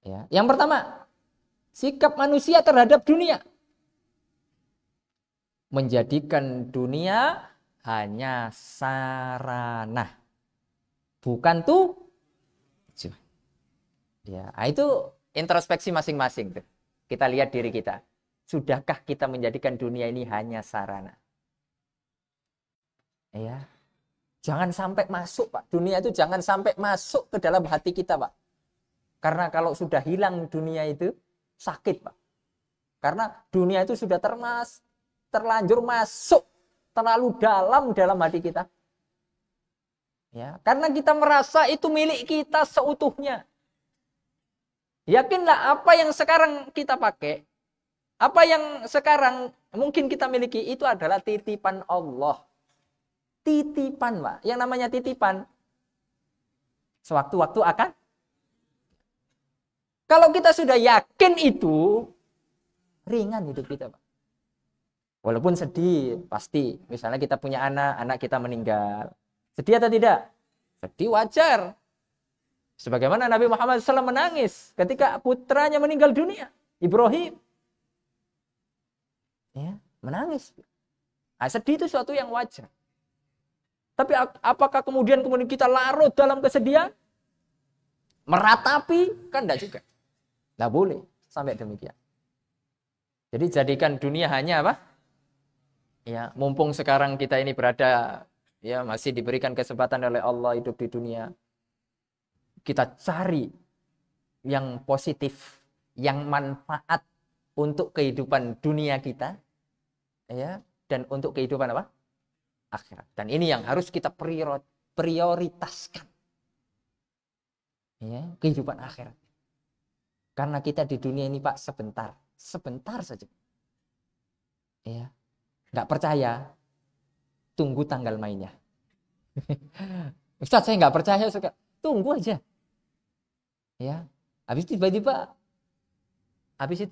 Ya. Yang pertama, sikap manusia terhadap dunia. Menjadikan dunia hanya sarana, bukan tujuan. Ya, itu introspeksi masing-masing tuh. Kita lihat diri kita. Sudahkah kita menjadikan dunia ini hanya sarana? Ya. Jangan sampai masuk, Pak. Dunia itu jangan sampai masuk ke dalam hati kita, Pak. Karena kalau sudah hilang dunia itu sakit, Pak. Karena dunia itu sudah terlanjur masuk terlalu dalam hati kita. Ya, karena kita merasa itu milik kita seutuhnya. Yakinlah apa yang sekarang kita pakai, apa yang sekarang mungkin kita miliki itu adalah titipan Allah. Titipan, Pak. Yang namanya titipan sewaktu-waktu akan. Kalau kita sudah yakin itu, ringan hidup kita, Pak. Walaupun sedih, pasti. Misalnya kita punya anak kita meninggal. Sedih atau tidak? Sedih, wajar. Sebagaimana Nabi Muhammad SAW menangis ketika putranya meninggal dunia. Ibrahim. Ya, menangis. Nah, sedih itu suatu yang wajar. Tapi apakah kemudian kita larut dalam kesedihan? Meratapi? Kan enggak juga. Enggak boleh sampai demikian. Jadi jadikan dunia hanya apa? Ya, mumpung sekarang kita ini berada, ya masih diberikan kesempatan oleh Allah hidup di dunia. Kita cari yang positif, yang manfaat untuk kehidupan dunia kita, ya, dan untuk kehidupan apa? Akhirat. Dan ini yang harus kita prioritaskan. Ya, kehidupan akhirat. Karena kita di dunia ini, Pak, sebentar saja. Ya. Nggak percaya, tunggu tanggal mainnya. Ustaz, saya nggak percaya, tunggu aja. Ya, habis itu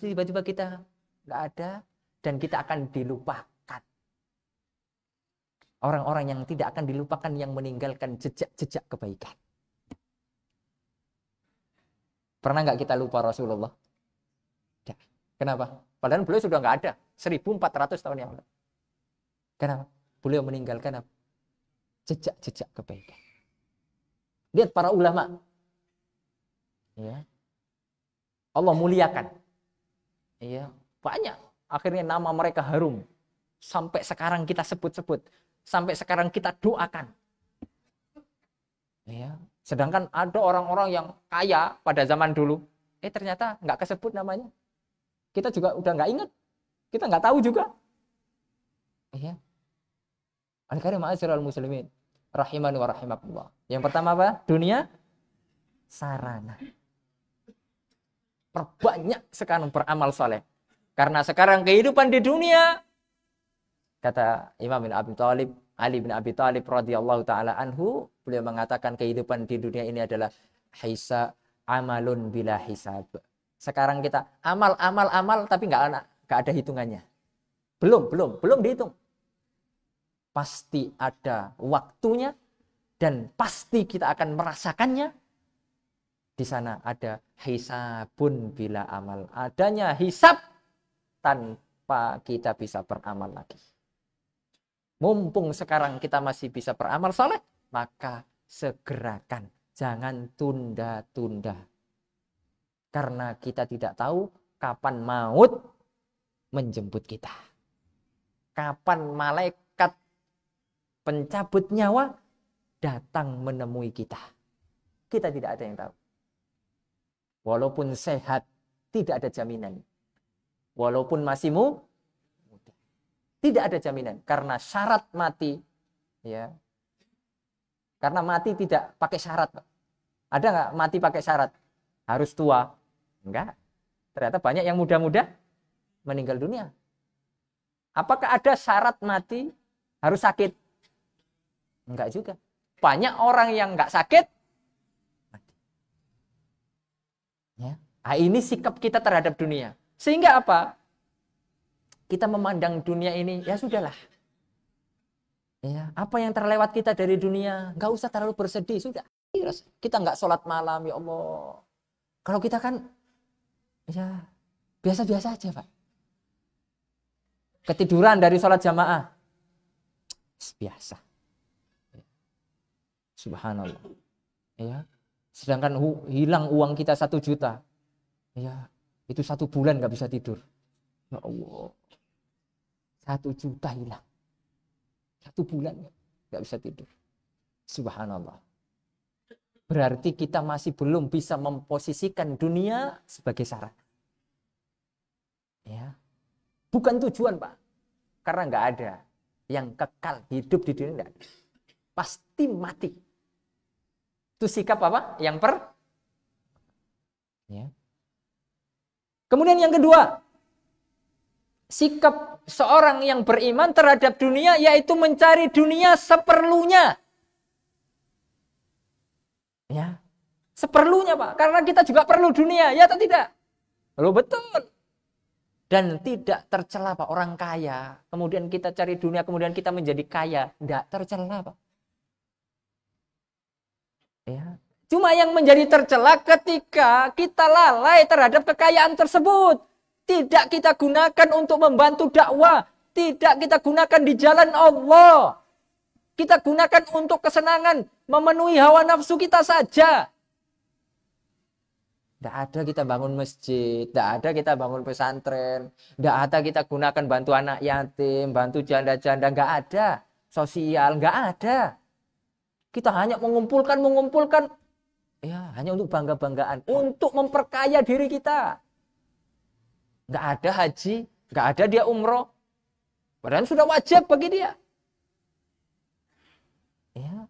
tiba-tiba kita nggak ada dan kita akan dilupakan. Orang-orang yang tidak akan dilupakan yang meninggalkan jejak-jejak kebaikan. Pernah nggak kita lupa Rasulullah? Tidak. Kenapa? Padahal beliau sudah nggak ada 1400 tahun yang lalu. Kenapa? Beliau meninggalkan apa? Jejak-jejak kebaikan. Lihat para ulama. Ya. Allah muliakan. Ya, banyak. Akhirnya nama mereka harum. Sampai sekarang kita sebut-sebut. Sampai sekarang kita doakan. Ya. Sedangkan ada orang-orang yang kaya pada zaman dulu. Ternyata nggak kesebut namanya. Kita juga udah nggak ingat. Kita nggak tahu juga. Ya. Al-karim ma'asyiral muslimin rahimani wa rahimakumullah. Yang pertama apa? Dunia sarana. Perbanyak sekarang beramal saleh. Karena sekarang kehidupan di dunia, kata Imam bin Abi Thalib, Ali bin Abi Thalib radhiyallahu taala anhu, beliau mengatakan kehidupan di dunia ini adalah amalun bila hisab. Sekarang kita amal tapi nggak ada hitungannya. Belum dihitung. Pasti ada waktunya dan pasti kita akan merasakannya. Di sana ada hisabun bila amal. Adanya hisab tanpa kita bisa beramal lagi. Mumpung sekarang kita masih bisa beramal saleh, maka segerakan, jangan tunda-tunda. Karena kita tidak tahu kapan maut menjemput kita. Kapan malaikat pencabut nyawa datang menemui kita. Kita tidak ada yang tahu. Walaupun sehat, tidak ada jaminan. Walaupun masih muda, tidak ada jaminan. Karena syarat mati, ya. Karena mati tidak pakai syarat, Pak. Ada nggak mati pakai syarat? Harus tua? Enggak. Ternyata banyak yang muda-muda meninggal dunia. Apakah ada syarat mati harus sakit? Enggak juga. Banyak orang yang enggak sakit mati. Ya. Nah, ini sikap kita terhadap dunia. Sehingga apa? Kita memandang dunia ini, ya sudahlah. Ya, apa yang terlewat kita dari dunia, enggak usah terlalu bersedih, sudah. Kita enggak sholat malam, ya Allah. Kalau kita kan, ya biasa-biasa aja, Pak. Ketiduran dari sholat jamaah, biasa. Subhanallah. Ya. Sedangkan hilang uang kita 1 juta. Ya, itu 1 bulan nggak bisa tidur. Ya Allah. 1 juta hilang. 1 bulan nggak bisa tidur. Subhanallah. Berarti kita masih belum bisa memposisikan dunia sebagai syarat. Ya. Bukan tujuan, Pak. Karena nggak ada yang kekal hidup di dunia. Enggak. Pasti mati. Itu sikap apa? Ya. Kemudian yang kedua, sikap seorang yang beriman terhadap dunia yaitu mencari dunia seperlunya. Ya. Seperlunya, Pak. Karena kita juga perlu dunia, ya atau tidak? Loh, betul. Dan tidak tercela, Pak, orang kaya. Kemudian kita cari dunia, kemudian kita menjadi kaya. Tidak tercela, Pak. Ya. Cuma yang menjadi tercela ketika kita lalai terhadap kekayaan tersebut. Tidak kita gunakan untuk membantu dakwah. Tidak kita gunakan di jalan Allah. Kita gunakan untuk kesenangan, memenuhi hawa nafsu kita saja. Tidak ada kita bangun masjid, tidak ada kita bangun pesantren, tidak ada kita gunakan bantu anak yatim, bantu janda-janda, nggak ada. Sosial, nggak ada. Kita hanya mengumpulkan, ya hanya untuk bangga-banggaan, untuk memperkaya diri kita. Nggak ada haji, nggak ada dia umroh, padahal sudah wajib bagi dia. Ya.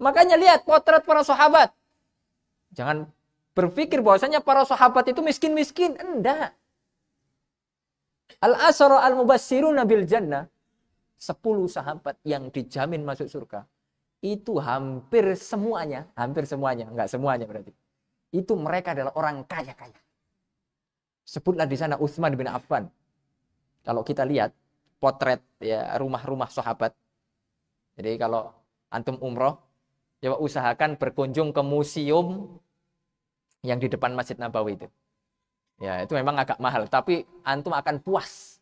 Makanya lihat potret para sahabat. Jangan berpikir bahwasanya para sahabat itu miskin-miskin. Enggak. Al-Asyara al-Mubasyiruna bil Jannah. 10 sahabat yang dijamin masuk surga. Itu hampir semuanya. Enggak semuanya berarti. Itu mereka adalah orang kaya-kaya. Sebutlah di sana Utsman bin Affan. Kalau kita lihat potret ya rumah-rumah sahabat. Jadi kalau antum umroh, coba usahakan berkunjung ke museum yang di depan Masjid Nabawi itu. Ya, itu memang agak mahal, tapi antum akan puas.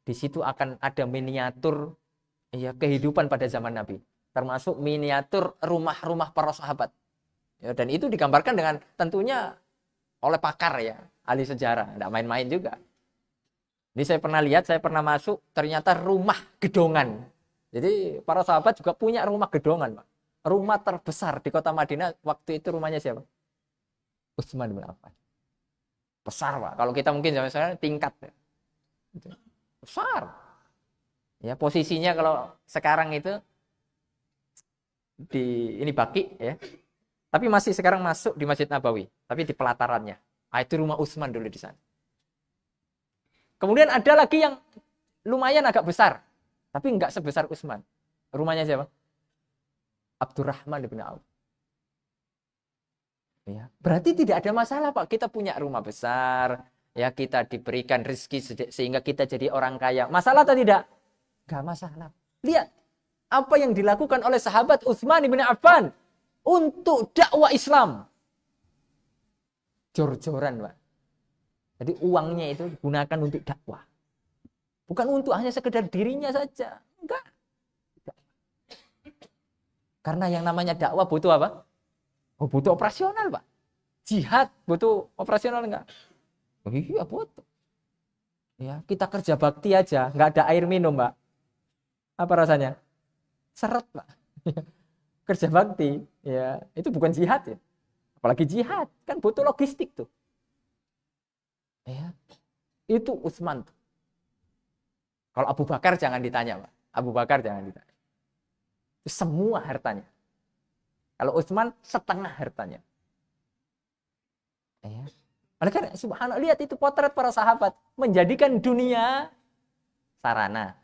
Di situ akan ada miniatur ya kehidupan pada zaman Nabi, termasuk miniatur rumah-rumah para sahabat. Ya, dan itu digambarkan dengan tentunya oleh pakar ya, ahli sejarah, enggak main-main juga. Ini saya pernah lihat, saya pernah masuk, ternyata rumah gedongan. Jadi para sahabat juga punya rumah gedongan, Pak. Rumah terbesar di kota Madinah waktu itu rumahnya siapa? Utsman bin Affan. Besar, Pak. Kalau kita mungkin zaman sekarang tingkat. Besar. Ya, posisinya kalau sekarang itu di ini Baqi ya. Tapi masih sekarang masuk di Masjid Nabawi, tapi di pelatarannya. Ah, itu rumah Utsman dulu di sana. Kemudian ada lagi yang lumayan agak besar, tapi enggak sebesar Utsman. Rumahnya siapa? Abdurrahman bin Auf. Ya, berarti tidak ada masalah, Pak. Kita punya rumah besar, ya kita diberikan rezeki sehingga kita jadi orang kaya. Masalah atau tidak? Enggak masalah. Lihat apa yang dilakukan oleh sahabat Utsman bin Affan untuk dakwah Islam. Jor-joran, Pak. Jadi uangnya itu digunakan untuk dakwah. Bukan untuk hanya sekedar dirinya saja. Enggak. Karena yang namanya dakwah butuh apa? Oh, butuh operasional, Pak. Jihad butuh operasional enggak? Oh, iya butuh. Ya, kita kerja bakti aja, nggak ada air minum, Pak. Apa rasanya? Seret, Pak. Kerja bakti, ya itu bukan jihad ya. Apalagi jihad, kan butuh logistik tuh. Ya, itu Utsman. Kalau Abu Bakar jangan ditanya, Pak. Abu Bakar jangan ditanya. Itu semua hartanya. Kalau Utsman setengah hartanya. Ya. Oleh karena subhanallah, lihat itu potret para sahabat menjadikan dunia sarana.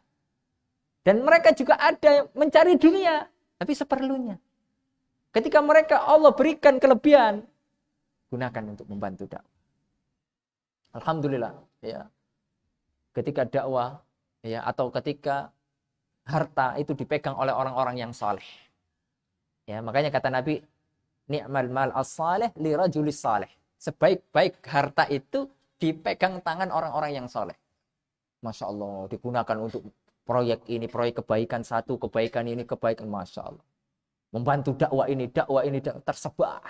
Dan mereka juga ada mencari dunia, tapi seperlunya. Ketika mereka Allah berikan kelebihan, gunakan untuk membantu dakwah. Alhamdulillah, ya. Ketika dakwah, ya, atau ketika harta itu dipegang oleh orang-orang yang saleh. Ya, makanya kata Nabi, ni'mal mal as-salih li rajulis salih. Sebaik-baik harta itu dipegang tangan orang-orang yang saleh. Masya Allah, digunakan untuk proyek ini, proyek kebaikan satu, kebaikan ini, kebaikan, Masya Allah. Membantu dakwah ini, tersebar.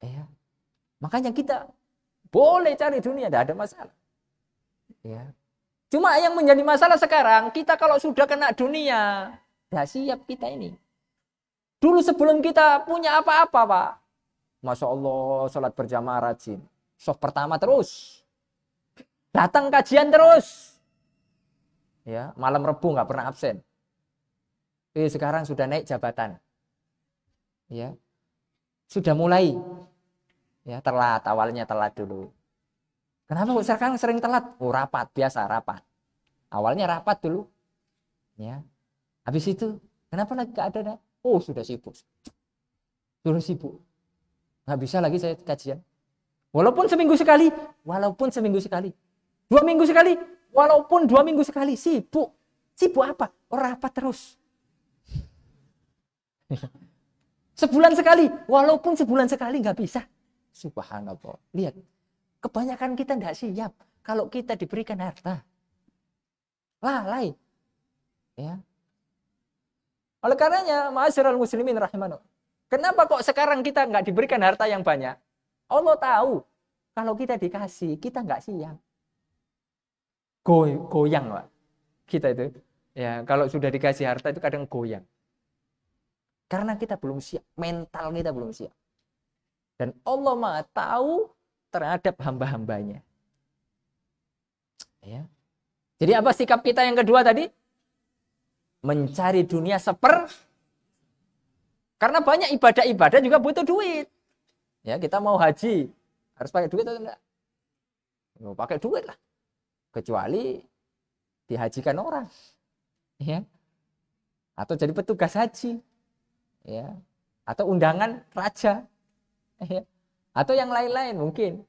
Ya. Makanya kita boleh cari dunia, tidak ada masalah. Ya. Cuma yang menjadi masalah sekarang, kita kalau sudah kena dunia, tidak siap kita ini. Dulu sebelum kita punya apa-apa, Pak. Masya Allah, sholat berjamaah rajin. Soft pertama terus. Datang kajian terus. Ya, malam Rebu nggak pernah absen. Sekarang sudah naik jabatan. Ya. Sudah mulai. Ya, telat, awalnya telat dulu. Kenapa kok sekarang sering telat? Oh, rapat, biasa rapat. Awalnya rapat dulu. Ya. Habis itu, kenapa lagi keadaan? Oh, sudah sibuk. Sudah sibuk. Nggak bisa lagi saya kajian. Walaupun seminggu sekali. 2 minggu sekali. Walaupun 2 minggu sekali. Sibuk. Sibuk apa? Oh, rapat terus. Sebulan sekali. Walaupun sebulan sekali nggak bisa. Subhanallah. Lihat. Kebanyakan kita nggak siap. Kalau kita diberikan harta. Lalai. Ya. Oleh karenanya, ma'asyiral muslimin rahimanu. Kenapa kok sekarang kita nggak diberikan harta yang banyak? Allah tahu. Kalau kita dikasih, kita nggak siap. Goyang, Pak. Kita itu. Ya, kalau sudah dikasih harta itu kadang goyang. Karena kita belum siap. Mental kita belum siap. Dan Allah Maha tahu terhadap hamba-hambanya. Ya. Jadi apa sikap kita yang kedua tadi? Mencari dunia karena banyak ibadah-ibadah juga butuh duit. Ya, kita mau haji, harus pakai duit atau enggak? Mau pakai duit lah. Kecuali dihajikan orang. Ya. Atau jadi petugas haji. Ya. Atau undangan raja. Ya. Atau yang lain-lain mungkin.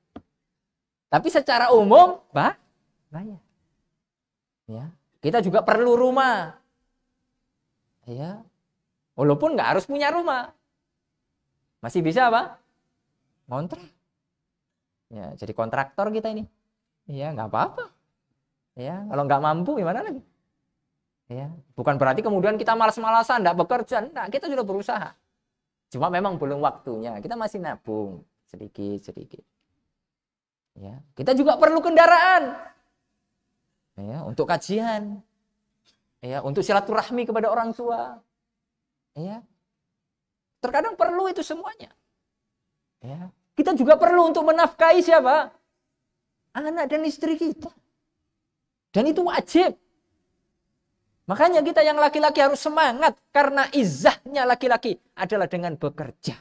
Tapi secara umum, banyak. Ya. Kita juga perlu rumah. Ya. Walaupun nggak harus punya rumah. Masih bisa apa? Kontrak. Ya, jadi kontraktor kita ini. Ya, nggak apa-apa. Ya, kalau nggak mampu gimana lagi? Ya, bukan berarti kemudian kita malas-malasan, nggak bekerja. Enggak, kita sudah berusaha. Cuma memang belum waktunya. Kita masih nabung sedikit-sedikit. Ya, kita juga perlu kendaraan. Ya, untuk kajian. Ya, untuk silaturahmi kepada orang tua. Ya. Terkadang perlu itu semuanya. Ya. Kita juga perlu untuk menafkahi siapa? Anak dan istri kita. Dan itu wajib. Makanya kita yang laki-laki harus semangat. Karena izzahnya laki-laki adalah dengan bekerja.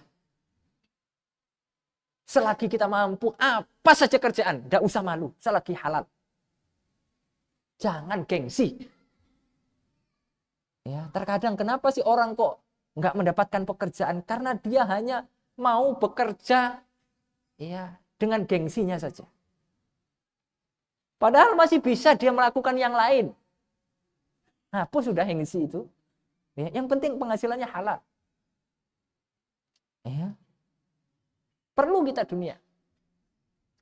Selagi kita mampu, apa saja kerjaan. Tidak usah malu, selagi halal. Jangan gengsi. Ya, terkadang kenapa sih orang kok nggak mendapatkan pekerjaan? Karena dia hanya mau bekerja ya dengan gengsinya saja. Padahal masih bisa dia melakukan yang lain. Hapus sudah gengsi itu. Ya, yang penting penghasilannya halal. Ya. Perlu kita dunia.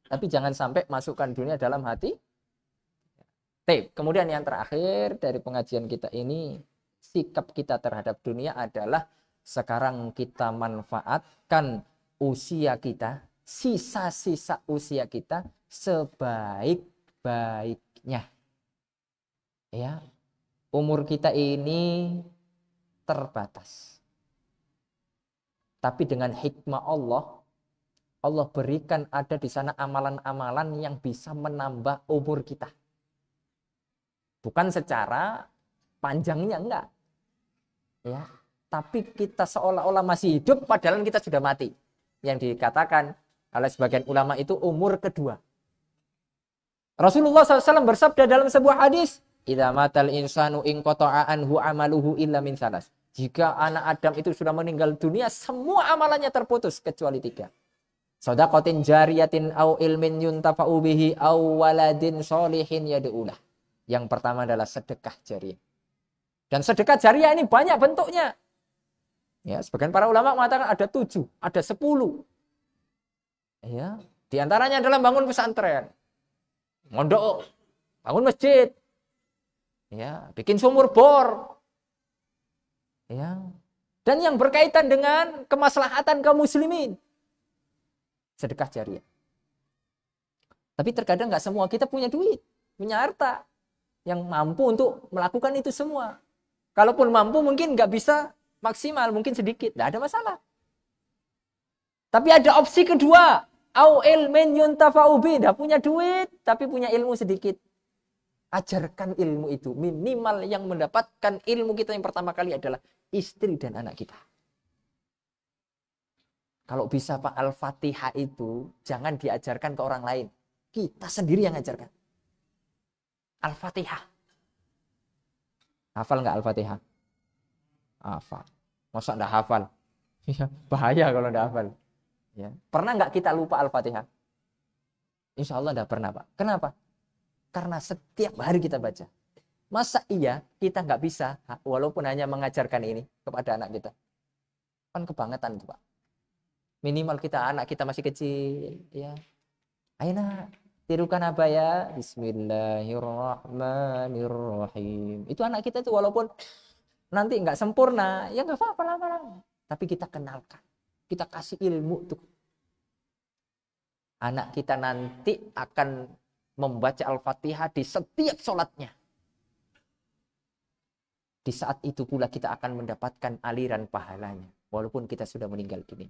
Tapi jangan sampai masukkan dunia dalam hati. Kemudian yang terakhir dari pengajian kita ini, sikap kita terhadap dunia adalah sekarang kita manfaatkan usia kita, sisa-sisa usia kita sebaik-baiknya. Ya, umur kita ini terbatas. Tapi dengan hikmah Allah, Allah berikan ada di sana amalan-amalan yang bisa menambah umur kita. Bukan secara panjangnya, enggak. Ya, tapi kita seolah-olah masih hidup padahal kita sudah mati. Yang dikatakan oleh sebagian ulama itu umur kedua. Rasulullah SAW bersabda dalam sebuah hadis, "Idza matal insanu in qata'a anhu amaluhu illa min salas." Jika anak Adam itu sudah meninggal dunia, semua amalannya terputus kecuali 3. Shadaqatin jariyatin au ilmin yuntafa'u bihi au waladin sholihin yad'ulah. Yang pertama adalah sedekah jariyah. Dan sedekah jariyah ini banyak bentuknya. Ya, sebagian para ulama mengatakan ada 7, ada 10. Ya, di antaranya adalah bangun pesantren, mondok, bangun masjid, ya, bikin sumur bor, ya, dan yang berkaitan dengan kemaslahatan kaum muslimin, sedekah jariyah. Tapi terkadang nggak semua kita punya duit, punya harta yang mampu untuk melakukan itu semua. Kalaupun mampu mungkin nggak bisa maksimal, mungkin sedikit, nggak ada masalah. Tapi ada opsi kedua, au ilmin yuntafa'u bi, nggak punya duit tapi punya ilmu sedikit. Ajarkan ilmu itu. Minimal yang mendapatkan ilmu kita yang pertama kali adalah istri dan anak kita. Kalau bisa Pak, Al-Fatihah itu jangan diajarkan ke orang lain. Kita sendiri yang ajarkan. Al-Fatihah. Hafal nggak Al-Fatihah? Hafal. Masa nggak hafal? Bahaya kalau nggak hafal. Ya. Pernah nggak kita lupa Al-Fatihah? Insya Allah nggak pernah Pak. Kenapa? Karena setiap hari kita baca. Masa iya kita nggak bisa walaupun hanya mengajarkan ini kepada anak kita? Kan kebangetan itu Pak. Minimal anak kita masih kecil. Ya. Ayo nak, tirukan apa ya? Bismillahirrahmanirrahim. Itu anak kita itu walaupun nanti nggak sempurna, ya nggak apa-apa lama-lama. Tapi kita kenalkan. Kita kasih ilmu tuh. Anak kita nanti akan membaca Al-Fatihah di setiap sholatnya. Di saat itu pula kita akan mendapatkan aliran pahalanya. Walaupun kita sudah meninggal dunia.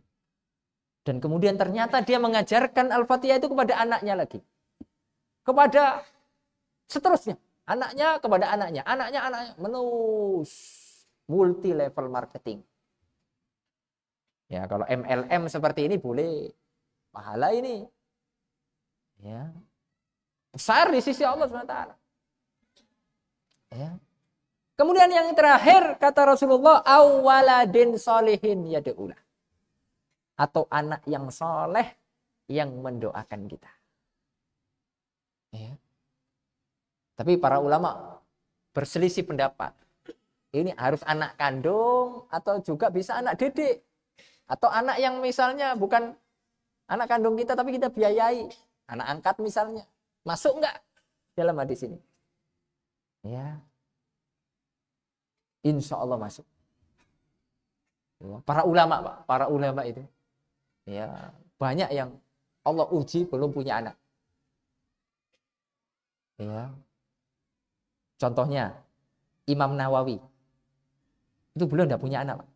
Dan kemudian ternyata dia mengajarkan Al-Fatihah itu kepada anaknya lagi. Kepada seterusnya. Anaknya kepada anaknya. Anaknya. Menus. Multi level marketing. Ya, kalau MLM seperti ini boleh pahala ini. Ya. Besar di sisi Allah SWT. Ya. Kemudian yang terakhir kata Rasulullah, awaladin solihin yad'ulah. Atau anak yang soleh yang mendoakan kita. Ya. Tapi para ulama berselisih pendapat. Ini harus anak kandung atau juga bisa anak didik. Atau anak yang misalnya bukan anak kandung kita tapi kita biayai. Anak angkat misalnya. Masuk enggak dalam hadis ini? Ya. Insya Allah masuk. Para ulama Pak. Para ulama itu. Ya, banyak yang Allah uji belum punya anak. Ya. Contohnya Imam Nawawi. Itu beliau enggak punya anak Pak.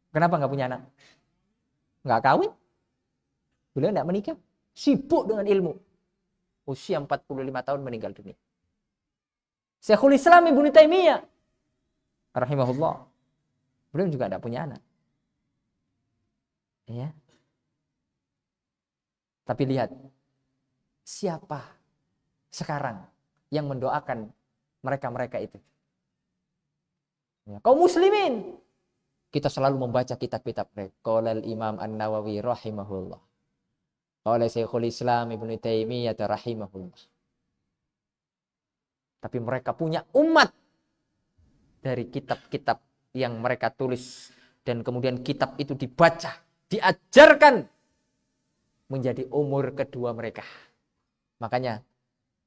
Kenapa enggak punya anak? Enggak kawin. Beliau enggak menikah. Sibuk dengan ilmu. Usia 45 tahun meninggal dunia. Syekhul Islam Ibnu Taimiyah rahimahullah. Beliau juga enggak punya anak. Ya. Tapi lihat siapa sekarang yang mendoakan mereka-mereka itu. Ya, kaum muslimin. Kita selalu membaca kitab-kitab mereka. Qala al-Imam An-Nawawi rahimahullah. Qala Syekhul Islam Ibnu Taimiyah rahimahullah. Tapi mereka punya umat dari kitab-kitab yang mereka tulis dan kemudian kitab itu dibaca, diajarkan menjadi umur kedua mereka. Makanya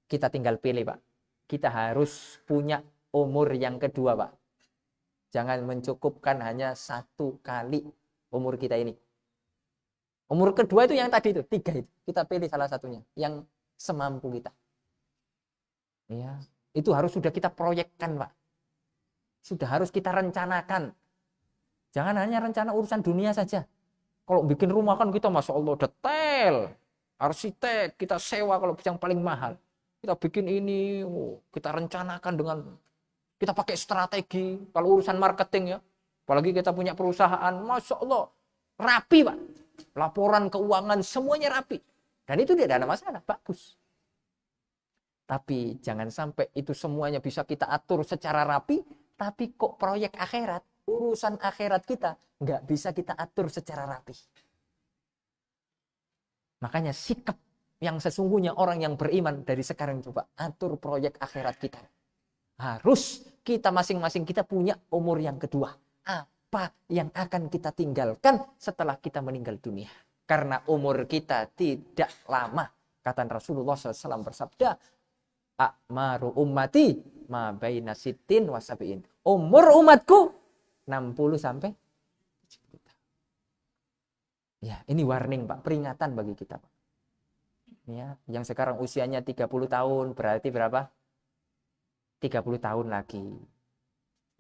kita tinggal pilih Pak. Kita harus punya umur yang kedua Pak. Jangan mencukupkan hanya 1 kali umur kita ini. Umur kedua itu yang tadi itu, 3 itu. Kita pilih salah satunya, yang semampu kita. Ya, itu harus sudah kita proyekkan, Pak. Sudah harus kita rencanakan. Jangan hanya rencana urusan dunia saja. Kalau bikin rumah kan kita Masya Allah detail. Arsitek, kita sewa kalau yang paling mahal. Kita bikin ini, kita rencanakan dengan, kita pakai strategi. Kalau urusan marketing ya, apalagi kita punya perusahaan, Masya Allah, rapi Pak. Laporan keuangan semuanya rapi. Dan itu tidak ada masalah, bagus. Tapi jangan sampai itu semuanya bisa kita atur secara rapi, tapi kok proyek akhirat, urusan akhirat kita nggak bisa kita atur secara rapi. Makanya sikap yang sesungguhnya orang yang beriman dari sekarang coba atur proyek akhirat kita. Harus kita masing-masing kita punya umur yang kedua. Apa yang akan kita tinggalkan setelah kita meninggal dunia? Karena umur kita tidak lama. Kata Rasulullah SAW bersabda, A'maru ummati ma baina sittin wa sab'in. Umur umatku 60 sampai 70 tahun. Ya, ini warning Pak, peringatan bagi kita Pak. Ya, yang sekarang usianya 30 tahun berarti berapa? 30 tahun lagi.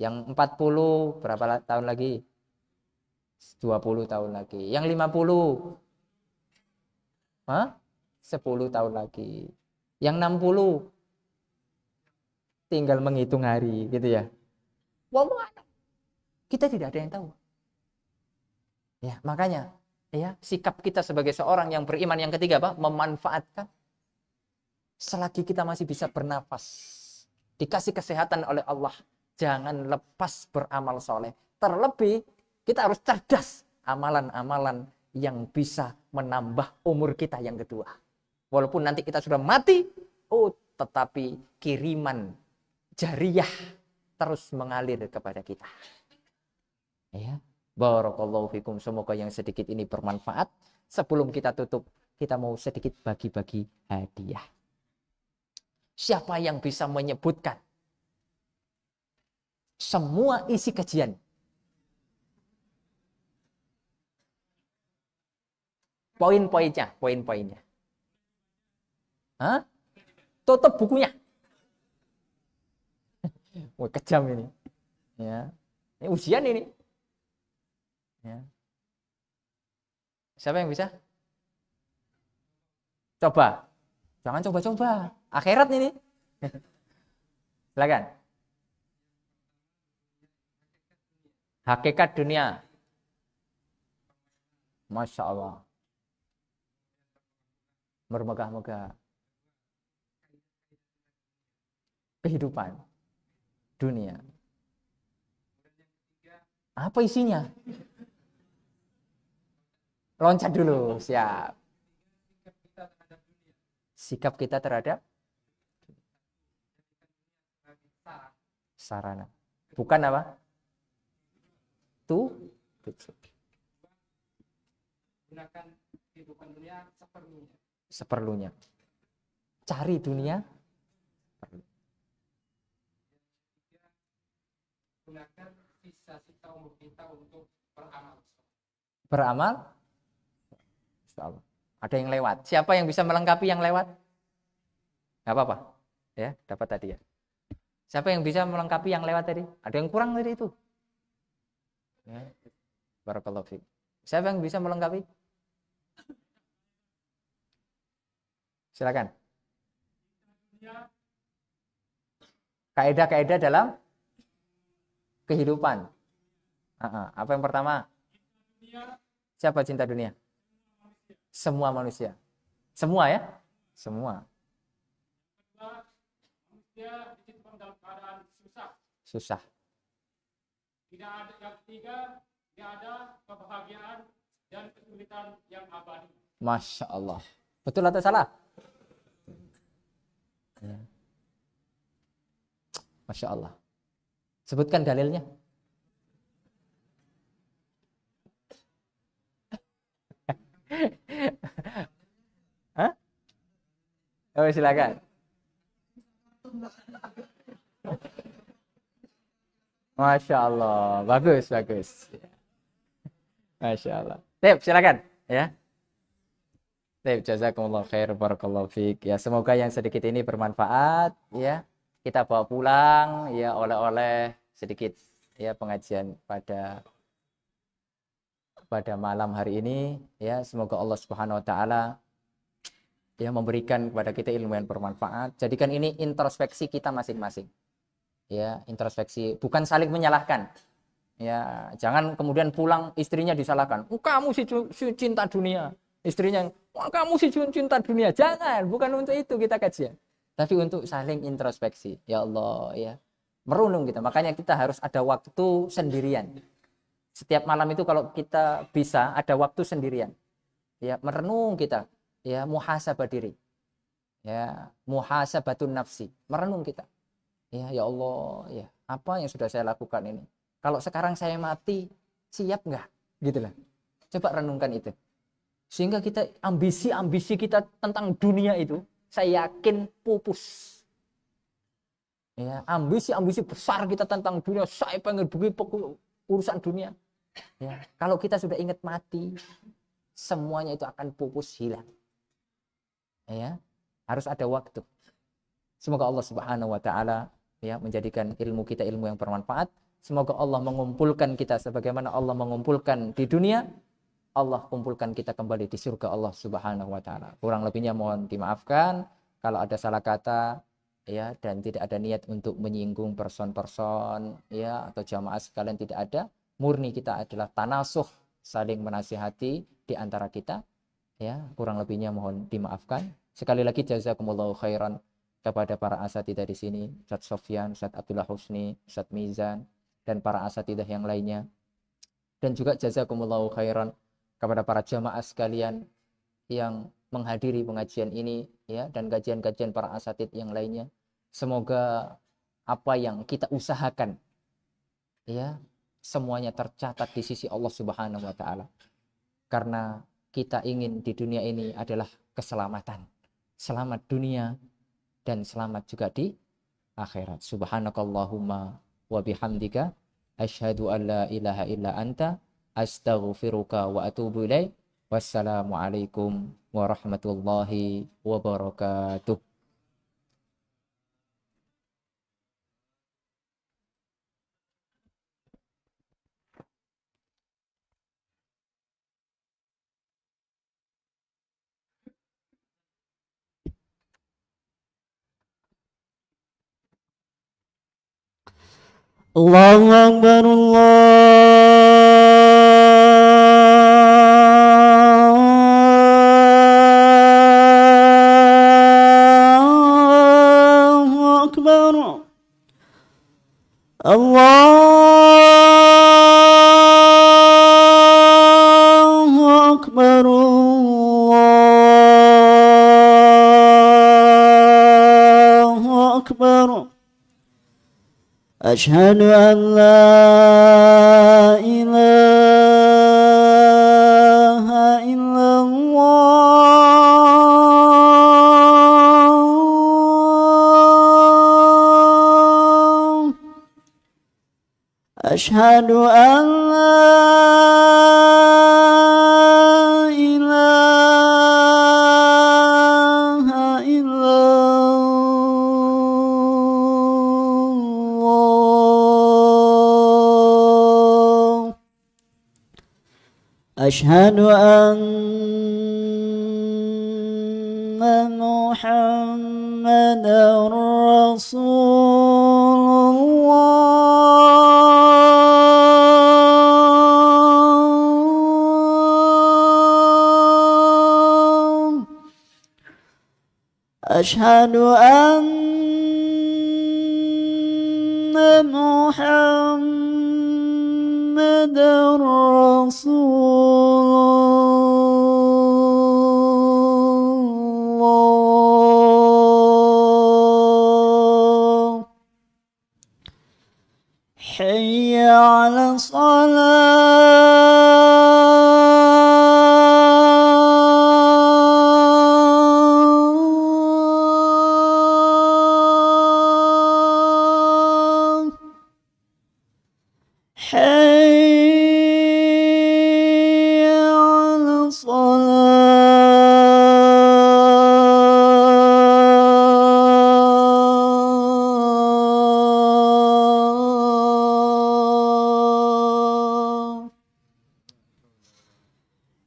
Yang 40 berapa tahun lagi? 20 tahun lagi. Yang 50? Hah? 10 tahun lagi. Yang 60 tinggal menghitung hari gitu ya. Wallah, kita tidak ada yang tahu. Ya, makanya ya, sikap kita sebagai seorang yang beriman yang ketiga Pak, memanfaatkan selagi kita masih bisa bernafas, dikasih kesehatan oleh Allah, jangan lepas beramal soleh. Terlebih kita harus cerdas amalan-amalan yang bisa menambah umur kita yang kedua. Walaupun nanti kita sudah mati, tetapi kiriman jariyah terus mengalir kepada kita. Ya, barakallahu fikum. Semoga yang sedikit ini bermanfaat. Sebelum kita tutup, kita mau sedikit bagi-bagi hadiah. Siapa yang bisa menyebutkan semua isi kajian? Poin-poinnya. Hah? Tutup bukunya. Wah, kejam ini. Ya. Ini ujian ini. Ya. Siapa yang bisa? Coba. Jangan coba-coba. Akhirat ini. Silakan. Hakikat dunia. Masya Allah. Bermegah-megah. Kehidupan dunia. Apa isinya? Loncat dulu, siap. Sikap kita terhadap sarana. Bukan apa? Gunakan kehidupan dunia seperlunya. Cari dunia. Gunakan sisa-sisa umur kita untuk beramal. Beramal? Insyaallah. Ada yang lewat. Siapa yang bisa melengkapi yang lewat? Gak apa-apa. Ya, dapat tadi ya. Siapa yang bisa melengkapi yang lewat tadi? Ada yang kurang tadi itu. Ya. Barakallahu fiik. Siapa yang bisa melengkapi? Silakan. Kaidah-kaidah dalam kehidupan. Apa yang pertama? Siapa cinta dunia? Semua manusia. Semua ya? Semua. Manusia diciptakan dalam keadaan susah. Tidak ada yang ketiga, tidak ada kebahagiaan dan kesulitan yang abadi. Masya Allah. Betul atau salah? Ya. Masya Allah. Sebutkan dalilnya. Hah? Oh, silakan. Masya Allah, bagus, bagus. Masya Allah. Tep, silakan. Ya. Tep, jazakumullah khair, barakallahu fiik. Ya, semoga yang sedikit ini bermanfaat. Ya, kita bawa pulang. Ya, oleh-oleh sedikit. Ya, pengajian pada malam hari ini. Ya, semoga Allah Subhanahu Wa Taala ya memberikan kepada kita ilmu yang bermanfaat. Jadikan ini introspeksi kita masing-masing. Ya, introspeksi, bukan saling menyalahkan. Ya, jangan kemudian pulang istrinya disalahkan. Kamu si cinta dunia. Istrinya, kamu si cinta dunia. Jangan, bukan untuk itu kita kajian. Tapi untuk saling introspeksi. Ya Allah, ya. Merenung kita. Makanya kita harus ada waktu sendirian. Setiap malam itu kalau kita bisa ada waktu sendirian. Ya, merenung kita. Ya, muhasabah diri. Ya, muhasabatun nafsi. Merenung kita. Ya Allah, ya. Apa yang sudah saya lakukan ini? Kalau sekarang saya mati, siap nggak? Gitu lah. Coba renungkan itu. Sehingga kita ambisi kita tentang dunia itu, saya yakin pupus. Ya, ambisi besar kita tentang dunia, saya pengen begitu urusan dunia. Ya, kalau kita sudah ingat mati, semuanya itu akan pupus hilang. Ya, harus ada waktu. Semoga Allah Subhanahu Wa Taala ya menjadikan ilmu kita ilmu yang bermanfaat. Semoga Allah mengumpulkan kita sebagaimana Allah mengumpulkan di dunia, Allah kumpulkan kita kembali di surga Allah Subhanahu Wa Taala. Kurang lebihnya mohon dimaafkan kalau ada salah kata ya, dan tidak ada niat untuk menyinggung person-person ya atau jamaah sekalian, tidak ada. Murni kita adalah tanasuh, saling menasihati di antara kita ya. Kurang lebihnya mohon dimaafkan. Sekali lagi jazakumullahu khairan kepada para asatidzah di sini, Ustaz Sofyan, Ustaz Abdullah Husni, Ustaz Mizan, dan para asatidzah yang lainnya. Dan juga jazakumullahu khairan kepada para jamaah sekalian yang menghadiri pengajian ini ya, dan kajian-kajian para asatidz yang lainnya. Semoga apa yang kita usahakan ya semuanya tercatat di sisi Allah Subhanahu Wa Taala. Karena kita ingin di dunia ini adalah keselamatan. Selamat dunia dan selamat juga di akhirat. Subhanakallahumma wa bihamdika asyhadu an la ilaha illa anta astaghfiruka wa atubu ilaik. Wassalamualaikum warahmatullahi wabarakatuh. Allahu Akbar, Allahu Akbar, Allahu Akbar, Allahu Akbar. أشهد أن لا إله إلا الله أشهد أن لا إله إلا الله أشهد أن محمدا رسول الله أشهد أن محمدا رسول الله حي على الصلاة حي على الصلاة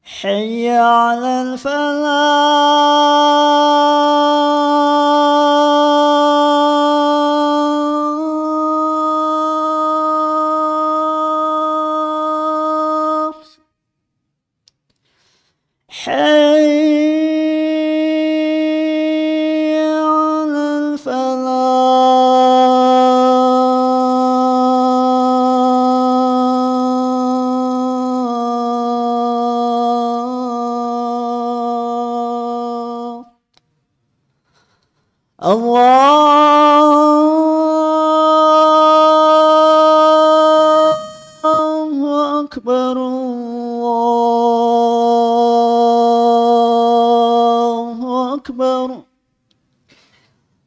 حي على الفلاح حي على الفلاح الله أكبر الله أكبر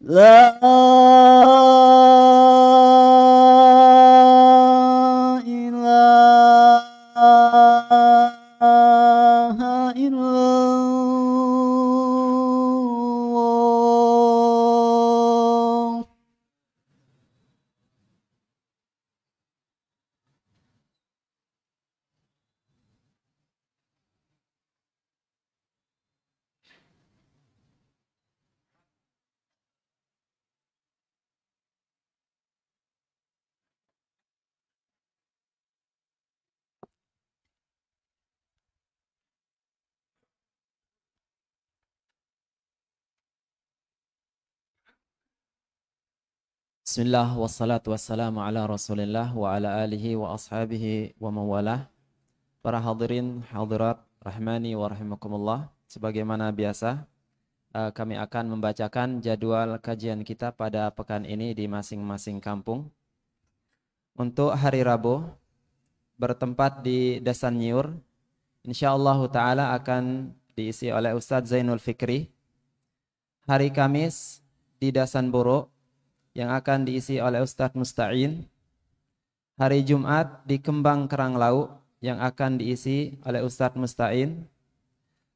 لا إله إلا الله Bismillah wassalatu wassalamu ala rasulillah wa ala alihi wa ashabihi wa mawalah. Para hadirin hadirat rahmani wa rahimakumullah. Sebagaimana biasa kami akan membacakan jadwal kajian kita pada pekan ini di masing-masing kampung. Untuk hari Rabu bertempat di Dasan Nyiur, insyaallah ta'ala akan diisi oleh Ustadz Zainul Fikri. Hari Kamis di Dasan Boro yang akan diisi oleh Ustadz Musta'in. Hari Jumat di Kembang Keranglau yang akan diisi oleh Ustadz Musta'in.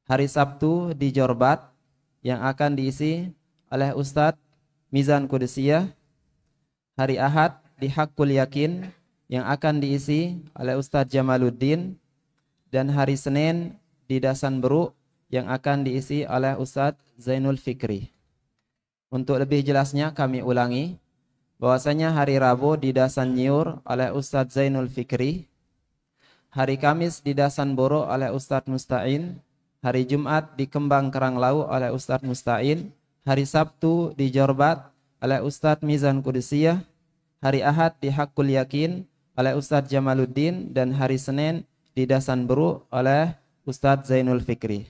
Hari Sabtu di Jorbat yang akan diisi oleh Ustadz Mizan Qudusiyah. Hari Ahad di Hakul Yakin yang akan diisi oleh Ustadz Jamaluddin. Dan hari Senin di Dasan Beru yang akan diisi oleh Ustadz Zainul Fikri. Untuk lebih jelasnya kami ulangi bahwasanya hari Rabu di Dasan Nyiur oleh Ustadz Zainul Fikri, hari Kamis di Dasan Boro oleh Ustadz Musta'in, hari Jumat di Kembang Keranglau oleh Ustadz Musta'in, hari Sabtu di Jorbat oleh Ustadz Mizan Qudusiyah, hari Ahad di Hakul Yakin oleh Ustadz Jamaluddin, dan hari Senin di Dasan Boro oleh Ustadz Zainul Fikri.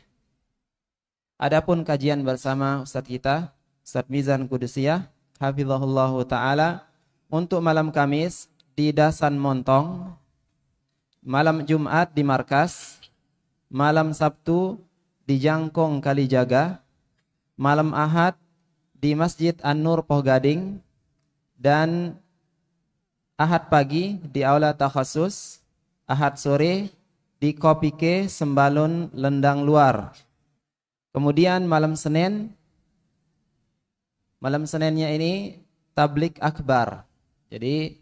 Adapun kajian bersama Ustadz kita Ustadz Mizan Qudusiyah hafizahullahu ta'ala untuk malam Kamis di Dasan Montong, malam Jumat di Markas, malam Sabtu di Jangkong Kalijaga, malam Ahad di Masjid An-Nur Poh Gading, dan Ahad pagi di Aula Takhasus, Ahad sore di Kopike Sembalun Lendang Luar. Kemudian malam Seninnya ini tablik akbar. Jadi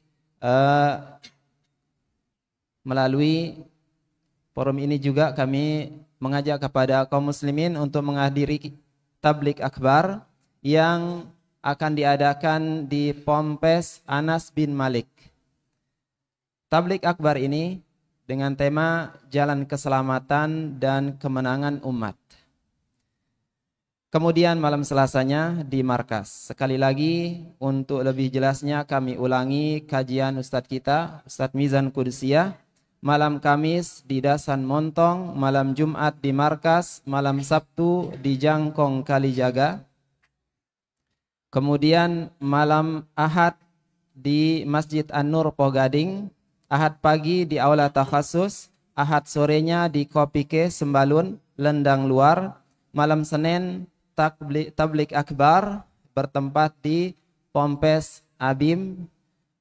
melalui forum ini juga kami mengajak kepada kaum muslimin untuk menghadiri tablik akbar yang akan diadakan di Pompes Anas bin Malik. Tablik akbar ini dengan tema Jalan Keselamatan dan Kemenangan Umat. Kemudian malam Selasanya di Markas. Sekali lagi untuk lebih jelasnya kami ulangi kajian Ustadz kita, Ustadz Mizan Qudusiyah. Malam Kamis di Dasan Montong, malam Jumat di Markas, malam Sabtu di Jangkong Kalijaga. Kemudian malam Ahad di Masjid An-Nur Poh Gading, Ahad pagi di Aula Takhasus, Ahad sorenya di Kopike Sembalun Lendang Luar, malam Senin tablik akbar bertempat di Pompes Abim,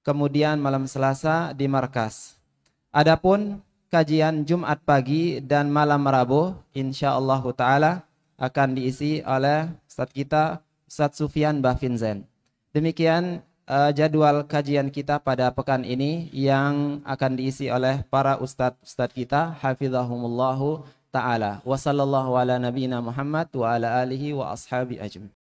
kemudian malam Selasa di Markas. Adapun kajian Jumat pagi dan malam Rabu insyaallah taala akan diisi oleh Ustaz kita Ustaz Sufyan Bafinzen. Demikian jadwal kajian kita pada pekan ini yang akan diisi oleh para ustadz kita hafizahumullahu taala. Wa sallallahu ala nabiyina Muhammad wa ala alihi wa ashabi ajmain.